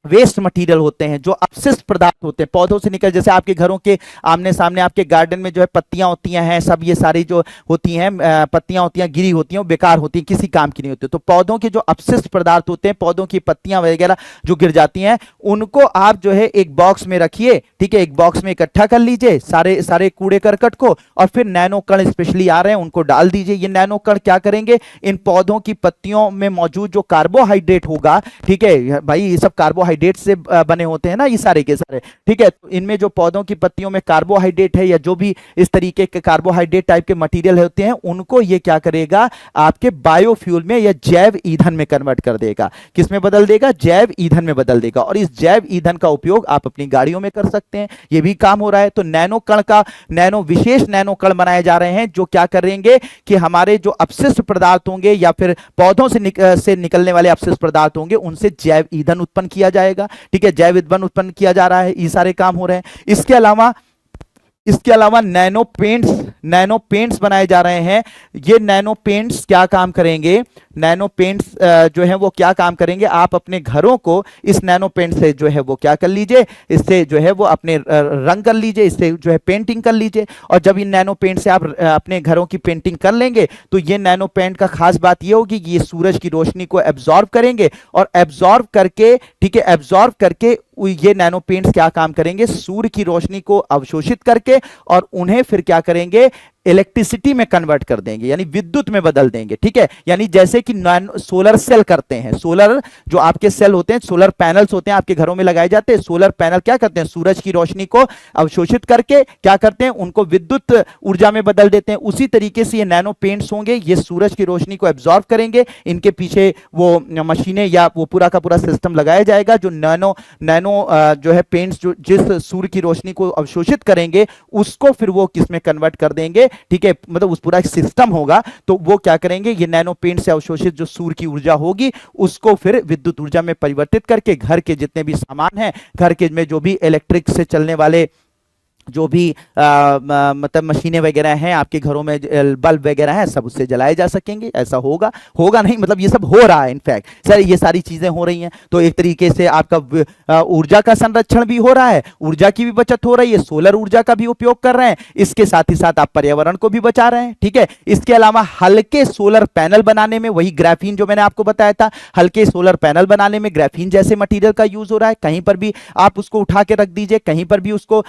वेस्ट मटेरियल होते हैं, जो अपशिष्ट पदार्थ होते हैं पौधों से निकल, जैसे आपके घरों के आमने सामने आपके गार्डन में जो है पत्तियां होती हैं, सब ये सारी जो होती हैं पत्तियां होती हैं, गिरी होती हैं, वो बेकार होती हैं, किसी काम की नहीं होती। तो पौधों के जो अपशिष्ट पदार्थ होते हैं, पौधों की पत्तियां वगैरह जो गिर जाती हैं, उनको आप जो है एक बॉक्स में रखिए, ठीक है, एक बॉक्स में इकट्ठा कर लीजिए सारे कूड़े करकट को, और फिर नैनो कण स्पेशली आ रहे हैं उनको डाल दीजिए। ये नैनो कण क्या करेंगे, इन पौधों की पत्तियों में मौजूद जो कार्बोहाइड्रेट होगा, ठीक है भाई, ये सब कार्बोहाइड्रेट से बने होते हैं ना ये सारे के सारे, ठीक है। तो इनमें जो पौधों की पत्तियों में कार्बोहाइड्रेट है या जो भी इस तरीके के कार्बोहाइड्रेट टाइप के मटेरियल होते हैं, उनको ये क्या करेगा, आपके बायोफ्यूल में या जैव ईंधन में कन्वर्ट कर देगा। किस में बदल देगा, जैव ईंधन में बदल देगा। और इस जैव ईंधन का उपयोग आप अपनी गाड़ियों में कर सकते हैं, ये भी काम हो रहा है। तो विशेष नैनो कण बनाए जा रहे हैं जो क्या करेंगे कि हमारे जो अपशिष्ट पदार्थ होंगे या फिर पौधों से निकलने वाले अपशिष्ट पदार्थ होंगे, उनसे जैव ईंधन उत्पन्न किया जाएगा, ठीक है, जैव ईंधन उत्पन्न किया जा रहा है। ये सारे काम हो रहे हैं। इसके अलावा नैनो पेंट्स बनाए जा रहे हैं। ये नैनो पेंट्स क्या काम करेंगे, नैनो पेंट्स जो है वो क्या काम करेंगे, आप अपने घरों को इस नैनो पेंट से जो है वो क्या कर लीजिए, इससे जो है वो अपने रंग कर लीजिए, इससे जो है पेंटिंग कर लीजिए। और जब इन नैनो पेंट से आप अपने घरों की पेंटिंग कर लेंगे तो ये नैनो पेंट का खास बात ये होगी कि ये सूरज की रोशनी को एब्जॉर्ब करेंगे, और एब्जॉर्ब करके, ठीक है, एब्जॉर्ब करके ये नैनो पेंट्स क्या काम करेंगे, सूर्य की रोशनी को अवशोषित करके और उन्हें फिर क्या करेंगे, इलेक्ट्रिसिटी में कन्वर्ट कर देंगे, यानी विद्युत में बदल देंगे, ठीक है। यानी जैसे कि सोलर सेल करते हैं, सोलर जो आपके सेल होते हैं, सोलर पैनल्स होते हैं, आपके घरों में लगाए जाते हैं। सोलर पैनल क्या करते हैं, सूरज की रोशनी को अवशोषित करके क्या करते हैं, उनको विद्युत ऊर्जा में बदल देते हैं। उसी तरीके से ये नैनो पेंट्स होंगे, ये सूरज की रोशनी को एब्जॉर्ब करेंगे, इनके पीछे वो मशीनें या वो पूरा का पूरा सिस्टम लगाया जाएगा जो नैनो जो है पेंट्स जो जिस सूर्य की रोशनी को अवशोषित करेंगे उसको फिर वो किस में कन्वर्ट कर देंगे, ठीक है, मतलब उस पूरा एक सिस्टम होगा। तो वो क्या करेंगे, ये नैनो पेंट से अवशोषित जो सूर्य की ऊर्जा होगी उसको फिर विद्युत ऊर्जा में परिवर्तित करके घर के जितने भी सामान हैं, घर के में जो भी इलेक्ट्रिक से चलने वाले जो भी मतलब मशीनें वगैरह हैं आपके घरों में, बल्ब वगैरह हैं, सब उससे जलाए जा सकेंगे। ऐसा होगा नहीं, मतलब ये सब हो रहा है। इनफैक्ट सर ये सारी चीजें हो रही हैं, तो एक तरीके से आपका ऊर्जा का संरक्षण भी हो रहा है, ऊर्जा की भी बचत हो रही है, सोलर ऊर्जा का भी उपयोग कर रहे हैं, इसके साथ ही साथ आप पर्यावरण को भी बचा रहे हैं, ठीक है। इसके अलावा हल्के सोलर पैनल बनाने में, वही ग्राफीन जो मैंने आपको बताया था, हल्के सोलर पैनल बनाने में ग्राफीन जैसे मटीरियल का यूज हो रहा है। कहीं पर भी आप उसको उठा के रख दीजिए, कहीं पर भी उसको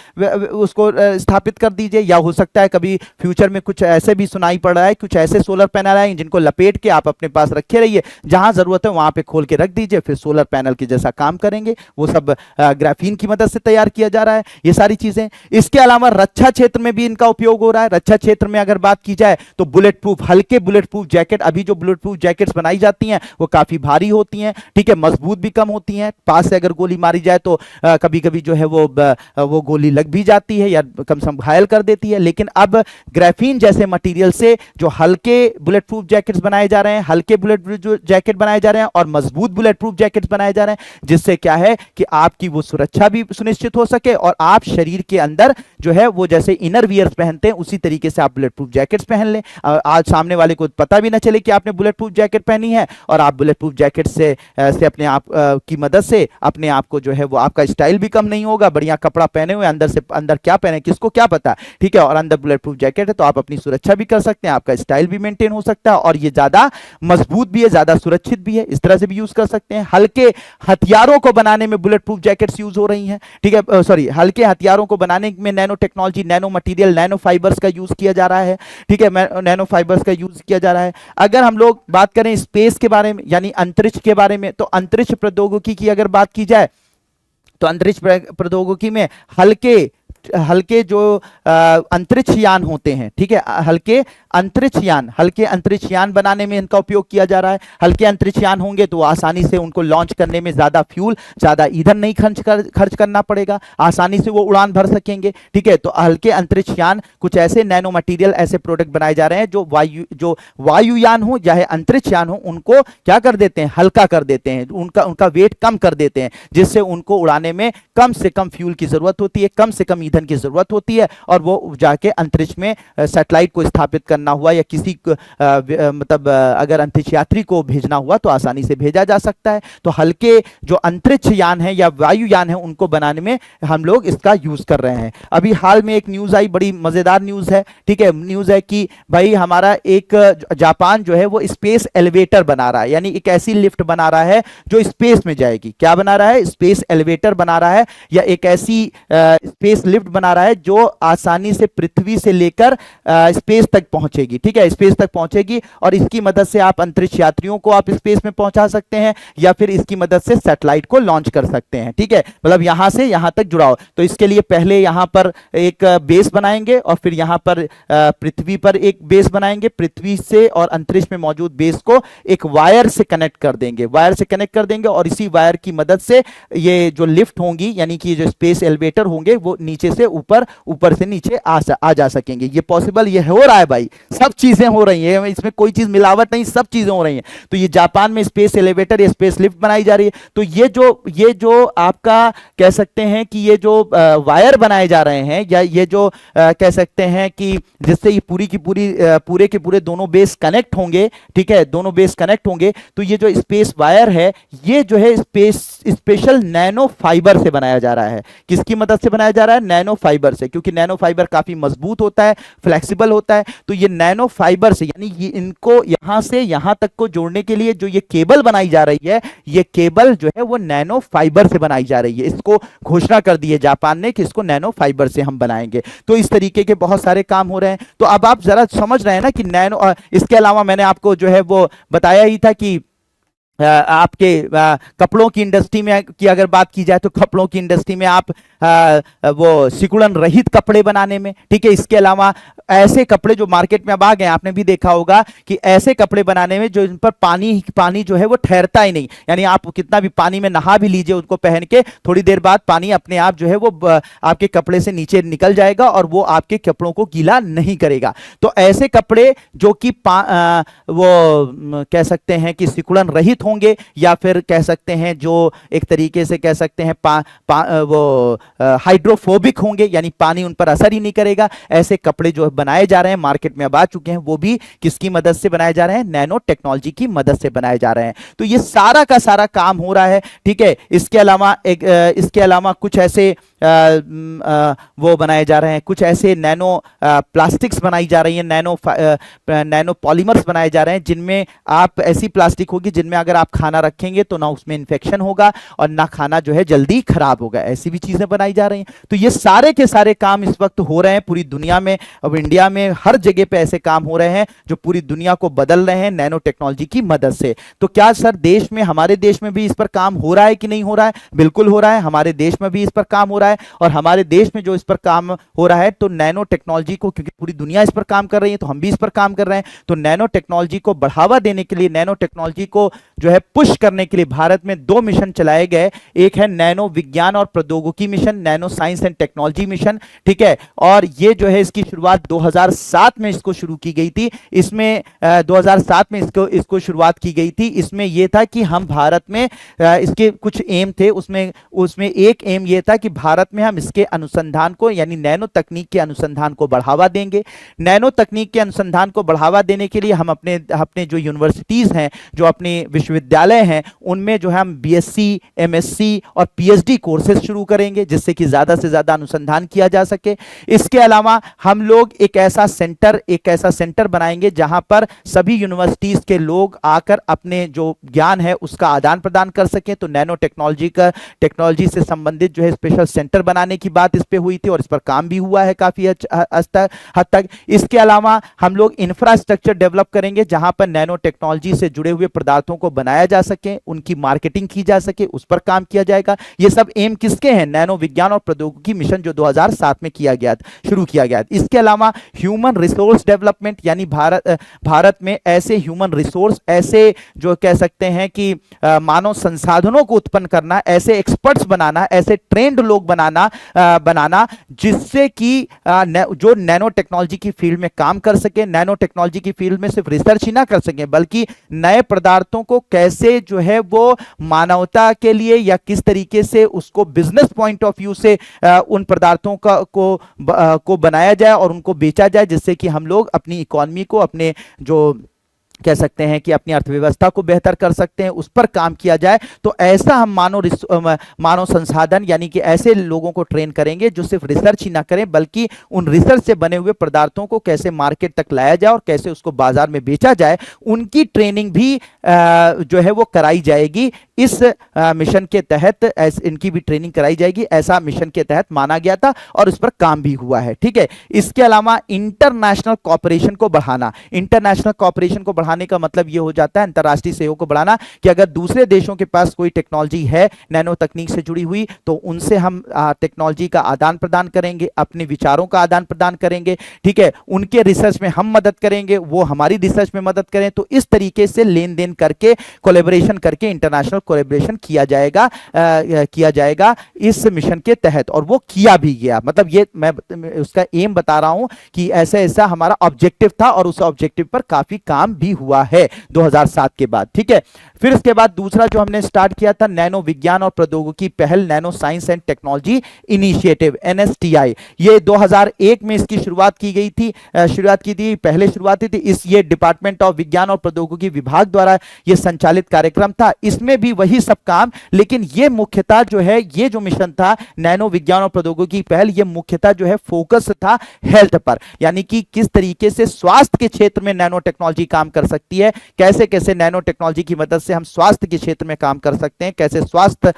स्थापित कर दीजिए, या हो सकता है कभी फ्यूचर में कुछ ऐसे भी सुनाई पड़ रहा है, कुछ ऐसे सोलर पैनल आए जिनको लपेट के आप अपने पास रखे रहिए, जहां जरूरत है वहां पे खोल के रख दीजिए, फिर सोलर पैनल के जैसा काम करेंगे। वो सब ग्राफीन की मदद से तैयार किया जा रहा है, ये सारी चीजें। इसके अलावा रक्षा क्षेत्र में भी इनका उपयोग हो रहा है। रक्षा क्षेत्र में अगर बात की जाए तो बुलेट प्रूफ, हल्के बुलेट प्रूफ जैकेट, अभी जो बुलेट प्रूफ जैकेट्स बनाई जाती हैं वो काफी भारी होती हैं, ठीक है, मजबूत भी कम होती हैं, पास से अगर गोली मारी जाए तो कभी कभी जो है वो गोली लग भी जाती देती है या कम से कम घायल कर देती है। लेकिन अब ग्राफीन जैसे मटेरियल से जो हल्के बुलेट प्रूफ जैकेट्स बनाए जा रहे हैं, हल्के बुलेट प्रूफ जैकेट बनाए जा रहे हैं और मजबूत बुलेट प्रूफ जैकेट्स बनाए जा रहे हैं, जिससे क्या है कि आपकी वो सुरक्षा भी सुनिश्चित हो सके और आप शरीर के अंदर जो है वो जैसे इनर वियर्स पहनते हैं उसी तरीके से आप बुलेट प्रूफ जैकेट्स पहन लें। आज सामने वाले को पता भी ना चले कि आपने बुलेट प्रूफ जैकेट पहनी है और आप बुलेट प्रूफ जैकेट से अपने आप की मदद से अपने आप को जो है वो आपका स्टाइल भी कम नहीं होगा। बढ़िया कपड़ा पहने हुए अंदर से अंदर क्या पहने किसको क्या पता, ठीक है, और अंदर बुलेट प्रूफ जैकेट है तो आप अपनी सुरक्षा भी कर सकते हैं, आपका स्टाइल भी मेंटेन हो सकता है और ये ज्यादा मजबूत भी है, ज्यादा सुरक्षित भी है। इस तरह से भी यूज कर सकते हैं। हल्के हथियारों को बनाने में बुलेट प्रूफ जैकेट्स यूज हो रही हैं, ठीक है, सॉरी, हल्के हथियारों को बनाने में nano technology, nano material, nano fibres का यूज किया जा रहा है, ठीक है, नैनो फाइबर्स का यूज किया जा रहा है। अगर हम लोग बात करें स्पेस के बारे में यानी अंतरिक्ष के बारे में, तो अंतरिक्ष प्रौद्योगिकी की अगर बात की जाए तो अंतरिक्ष प्रौद्योगिकी में हल्के हल्के जो अंतरिक्ष यान होते हैं, ठीक है, हल्के अंतरिक्ष यान बनाने में इनका उपयोग किया जा रहा है। हल्के अंतरिक्ष यान होंगे तो आसानी से उनको लॉन्च करने में ज्यादा फ्यूल, ज्यादा ईंधन नहीं खर्च करना पड़ेगा, आसानी से वो उड़ान भर सकेंगे, ठीक है। तो हल्के अंतरिक्ष यान कुछ ऐसे नैनो मटेरियल, ऐसे प्रोडक्ट बनाए जा रहे हैं जो वायुयान हो चाहे अंतरिक्ष यान हो, उनको क्या कर देते हैं, हल्का कर देते हैं, उनका वेट कम कर देते हैं, जिससे उनको उड़ाने में कम से कम फ्यूल की जरूरत होती है, कम से कम ईंधन की जरूरत होती है और वो जाके अंतरिक्ष में सैटेलाइट को स्थापित करना हुआ या किसी मतलब अगर अंतरिक्ष यात्री को भेजना हुआ तो आसानी से भेजा जा सकता है। तो हल्के जो अंतरिक्ष यान है या वायुयान है उनको बनाने में हम लोग इसका यूज कर रहे हैं। अभी हाल में एक न्यूज आई, बड़ी मजेदार न्यूज है, ठीक है, न्यूज है कि भाई हमारा एक जापान जो है वो स्पेस एलिवेटर बना रहा है, यानी एक ऐसी लिफ्ट बना रहा है जो स्पेस में जाएगी। क्या बना रहा है? स्पेस एलिवेटर बना रहा है या एक ऐसी स्पेस लिफ्ट बना रहा है जो आसानी से पृथ्वी से लेकर स्पेस तक पहुंचेगी, ठीक है, स्पेस तक पहुंचेगी और इसकी मदद से आप अंतरिक्ष यात्रियों को आप स्पेस में पहुंचा सकते हैं या फिर इसकी मदद से सैटेलाइट को लॉन्च कर सकते हैं, ठीक है, मतलब यहां से यहां तक जुड़ाओ। तो इसके लिए पहले यहां पर एक बेस बनाएंगे और फिर यहां पर पृथ्वी पर एक बेस बनाएंगे, पृथ्वी से और अंतरिक्ष में मौजूद बेस को एक वायर से कनेक्ट कर देंगे, और इसी वायर की मदद से ये जो लिफ्ट होंगी यानी कि जो स्पेस एलिवेटर होंगे वो नीचे से ऊपर, ऊपर से नीचे आ जा सकेंगे। ये पॉसिबल, ये हो रहा है भाई, सब चीजें हो रही हैं, इसमें कोई चीज मिलावट नहीं, सब चीजें हो रही हैं। तो ये जापान में स्पेस एलिवेटर या स्पेस लिफ्ट बनाई जा रही है। तो ये जो आपका कह सकते हैं कि ये जो वायर बनाए जा रहे हैं या ये जो कह सकते हैं कि जिससे ये पूरे के पूरे दोनों बेस कनेक्ट होंगे, ठीक है, दोनों बेस कनेक्ट होंगे, तो ये जो स्पेस वायर है ये जो है स्पेशल नैनो फाइबर से बनाया जा रहा है। किसकी मदद से बनाया जा रहा है? नैनो फाइबर से, क्योंकि नैनो फाइबर काफी मजबूत होता है, फ्लेक्सिबल होता है। तो ये नैनो फाइबर से यानी ये इनको यहां से यहां तक को जोड़ने के लिए जो ये केबल बनाई जा रही है, ये केबल जो है वो नैनो फाइबर से बनाई जा रही है। इसको घोषणा कर दी है जापान ने कि इसको नैनो फाइबर से हम बनाएंगे। तो इस तरीके के बहुत सारे काम हो रहे हैं। तो अब आप जरा समझ रहे हैं ना कि नैनो, इसके अलावा मैंने आपको जो है वो बताया ही था कि आपके कपड़ों की इंडस्ट्री में की अगर बात की जाए तो कपड़ों की इंडस्ट्री में आप वो सिकुड़न रहित कपड़े बनाने में, ठीक है, इसके अलावा ऐसे कपड़े जो मार्केट में अब आ गए, आपने भी देखा होगा कि ऐसे कपड़े बनाने में जो इन पर पानी जो है वो ठहरता ही नहीं, यानी आप कितना भी पानी में नहा भी लीजिए उनको पहन के, थोड़ी देर बाद पानी अपने आप जो है वो आपके कपड़े से नीचे निकल जाएगा और वो आपके कपड़ों को गीला नहीं करेगा। तो ऐसे कपड़े जो कि वो कह सकते हैं कि सिकुड़न रहित होंगे या फिर कह सकते हैं जो एक तरीके से कह सकते हैं वो हाइड्रोफोबिक होंगे, यानी पानी उन पर असर ही नहीं करेगा, ऐसे कपड़े जो बनाए जा रहे हैं मार्केट में अब आ चुके हैं, वो भी किसकी मदद से बनाए जा रहे हैं? नैनो टेक्नोलॉजी की मदद से बनाए जा रहे हैं। तो ये सारा का सारा काम हो रहा है, ठीक है। इसके अलावा कुछ ऐसे वो बनाए जा रहे हैं, कुछ ऐसे नैनो प्लास्टिक्स बनाई जा रही हैं, नैनो पॉलीमर्स बनाए जा रहे हैं, जिनमें आप ऐसी प्लास्टिक होगी जिनमें अगर आप खाना रखेंगे तो ना उसमें इंफेक्शन होगा और ना खाना जो है जल्दी खराब होगा, ऐसी भी चीजें बनाई जा रही हैं। तो ये सारे के सारे काम इस वक्त हो रहे हैं पूरी दुनिया में। अब इंडिया में हर जगह पे ऐसे काम हो रहे हैं जो पूरी दुनिया को बदल रहे हैं नैनो टेक्नोलॉजी की मदद से। तो क्या सर देश में, हमारे देश में भी इस पर काम हो रहा है कि नहीं हो रहा है? बिल्कुल हो रहा है, हमारे देश में भी इस पर काम हो रहा है। और हमारे देश में जो इस पर काम हो रहा है, तो नैनो टेक्नोलॉजी को, क्योंकि पूरी दुनिया इस पर काम कर रही है तो हम भी इस पर काम कर रहे हैं, तो नैनो टेक्नोलॉजी को बढ़ावा देने के लिए, नैनो टेक्नोलॉजी को जो है पुश करने के लिए भारत में 2 मिशन चलाए गए। एक है नैनो विज्ञान और प्रौद्योगिकी mission, nano science and technology mission, ठीक है। और ये जो है इसकी शुरुआत 2007 में इसको शुरू की गई थी। इसमें 2007 में इसको शुरुआत की गई थी। इसमें यह था कि हम भारत में इसके कुछ एम थे, उसमें एक एम यह था कि भारत में हम इसके अनुसंधान को यानी नैनो तकनीक के अनुसंधान को बढ़ावा देंगे। नैनो तकनीक के अनुसंधान को बढ़ावा देने के लिए हम अपने जो यूनिवर्सिटीज हैं, जो अपने विश्वविद्यालय हैं, उनमें जो है हम बीएससी, एमएससी और पीएचडी कोर्सेज शुरू करेंगे, जिससे कि ज्यादा से ज्यादा अनुसंधान किया जा सके। इसके अलावा हम लोग एक ऐसा सेंटर बनाएंगे जहां पर सभी यूनिवर्सिटीज के लोग आकर अपने जो ज्ञान है उसका आदान प्रदान कर सकें। तो नैनो टेक्नोलॉजी से संबंधित जो है स्पेशल सेंटर बनाने की बात इस पे हुई थी और इस पर काम भी हुआ है काफी हद तक। इसके अलावा हम लोग इंफ्रास्ट्रक्चर डेवलप करेंगे जहां पर नैनो टेक्नोलॉजी से जुड़े हुए पदार्थों को बनाया जा सके, उनकी मार्केटिंग की जा सके, उस पर काम किया जाएगा। ये सब एम किसके हैं? नैनो विज्ञान और प्रौद्योगिकी मिशन जो 2007 में शुरू किया गया। इसके अलावा ह्यूमन रिसोर्स डेवलपमेंट, यानी भारत में ऐसे ह्यूमन रिसोर्स, ऐसे जो कह सकते हैं कि मानव संसाधनों को उत्पन्न करना, ऐसे एक्सपर्ट्स बनाना, ऐसे ट्रेंड लोग बनाना जिससे कि जो नैनो टेक्नोलॉजी की फील्ड में काम कर सके, नैनो टेक्नोलॉजी की फील्ड में सिर्फ रिसर्च ही ना कर सके बल्कि नए पदार्थों को कैसे जो है वो मानवता के लिए या किस तरीके से उसको बिजनेस पॉइंट ऑफ व्यू से उन पदार्थों को बनाया जाए और उनको बेचा जाए, जिससे कि हम लोग अपनी इकोनॉमी को, अपने जो कह सकते हैं कि अपनी अर्थव्यवस्था को बेहतर कर सकते हैं, उस पर काम किया जाए। तो ऐसा हम मानव संसाधन यानी कि ऐसे लोगों को ट्रेन करेंगे जो सिर्फ रिसर्च ही ना करें बल्कि उन रिसर्च से बने हुए पदार्थों को कैसे मार्केट तक लाया जाए और कैसे उसको बाजार में बेचा जाए, उनकी ट्रेनिंग भी जो है वो कराई जाएगी। इस मिशन के तहत इनकी भी ट्रेनिंग कराई जाएगी, ऐसा मिशन के तहत माना गया था और इस पर काम भी हुआ है, ठीक है। इसके अलावा इंटरनेशनल कॉपरेशन को बढ़ाना। इंटरनेशनल कॉपरेशन को बढ़ाने का मतलब यह हो जाता है अंतरराष्ट्रीय सहयोग को बढ़ाना कि अगर दूसरे देशों के पास कोई टेक्नोलॉजी है नैनो तकनीक से जुड़ी हुई तो उनसे हम टेक्नोलॉजी का आदान प्रदान करेंगे, अपने विचारों का आदान प्रदान करेंगे, ठीक है। उनके रिसर्च में हम मदद करेंगे, वो हमारी रिसर्च में मदद करें। तो इस तरीके से लेन देन करके, कोलैबोरेशन करके इंटरनेशनल कोलैबोरेशन किया जाएगा इस मिशन के तहत, और वो किया भी गया। मतलब ये मैं उसका एम बता रहा हूं कि ऐसा हमारा ऑब्जेक्टिव था और उस ऑब्जेक्टिव पर काफी काम भी हुआ है 2007 के बाद, ठीक है। फिर इसके बाद दूसरा जो हमने स्टार्ट किया था नैनो विज्ञान और प्रौद्योगिकी पहल, nano science and technology initiative, NSTI। ये 2001 में इसकी शुरुआत की गई थी, पहले शुरुआत थी। ये डिपार्टमेंट ऑफ विज्ञान और प्रौद्योगिकी विभाग द्वारा ये संचालित कार्यक्रम था। इसमें भी वही सब काम, लेकिन ये मुख्यतः जो है ये जो मिशन था नैनो विज्ञान और प्रौद्योगिकी पहल, ये मुख्यतः जो है फोकस था हेल्थ पर, यानी कि किस तरीके से स्वास्थ्य के क्षेत्र में नैनो टेक्नोलॉजी काम कर सकती है, कैसे कैसे नैनो टेक्नोलॉजी की मदद से हम स्वास्थ्य के क्षेत्र में काम कर सकते हैं, कैसे स्वास्थ्य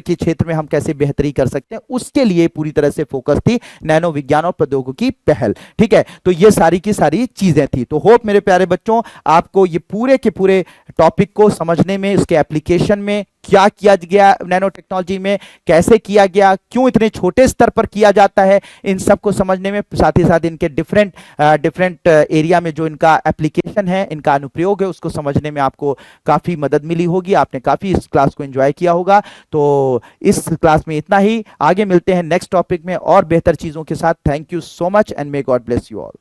के क्षेत्र में हम कैसे बेहतरी कर सकते हैं, उसके लिए पूरी तरह से फोकस थी नैनो विज्ञान और प्रौद्योगिकी पहल, ठीक है। तो ये सारी की सारी चीजें थी। तो होप मेरे प्यारे बच्चों आपको ये पूरे के पूरे टॉपिक को समझने में, उसके एप्लीकेशन में क्या किया गया नैनो टेक्नोलॉजी में, कैसे किया गया, क्यों इतने छोटे स्तर पर किया जाता है, इन सब को समझने में, साथ ही साथ इनके डिफरेंट एरिया में जो इनका एप्लीकेशन है, इनका अनुप्रयोग है, उसको समझने में आपको काफी मदद मिली होगी। आपने काफी इस क्लास को एंजॉय किया होगा। तो इस क्लास में इतना ही, आगे मिलते हैं नेक्स्ट टॉपिक में और बेहतर चीजों के साथ। Thank you so much and may God bless you all.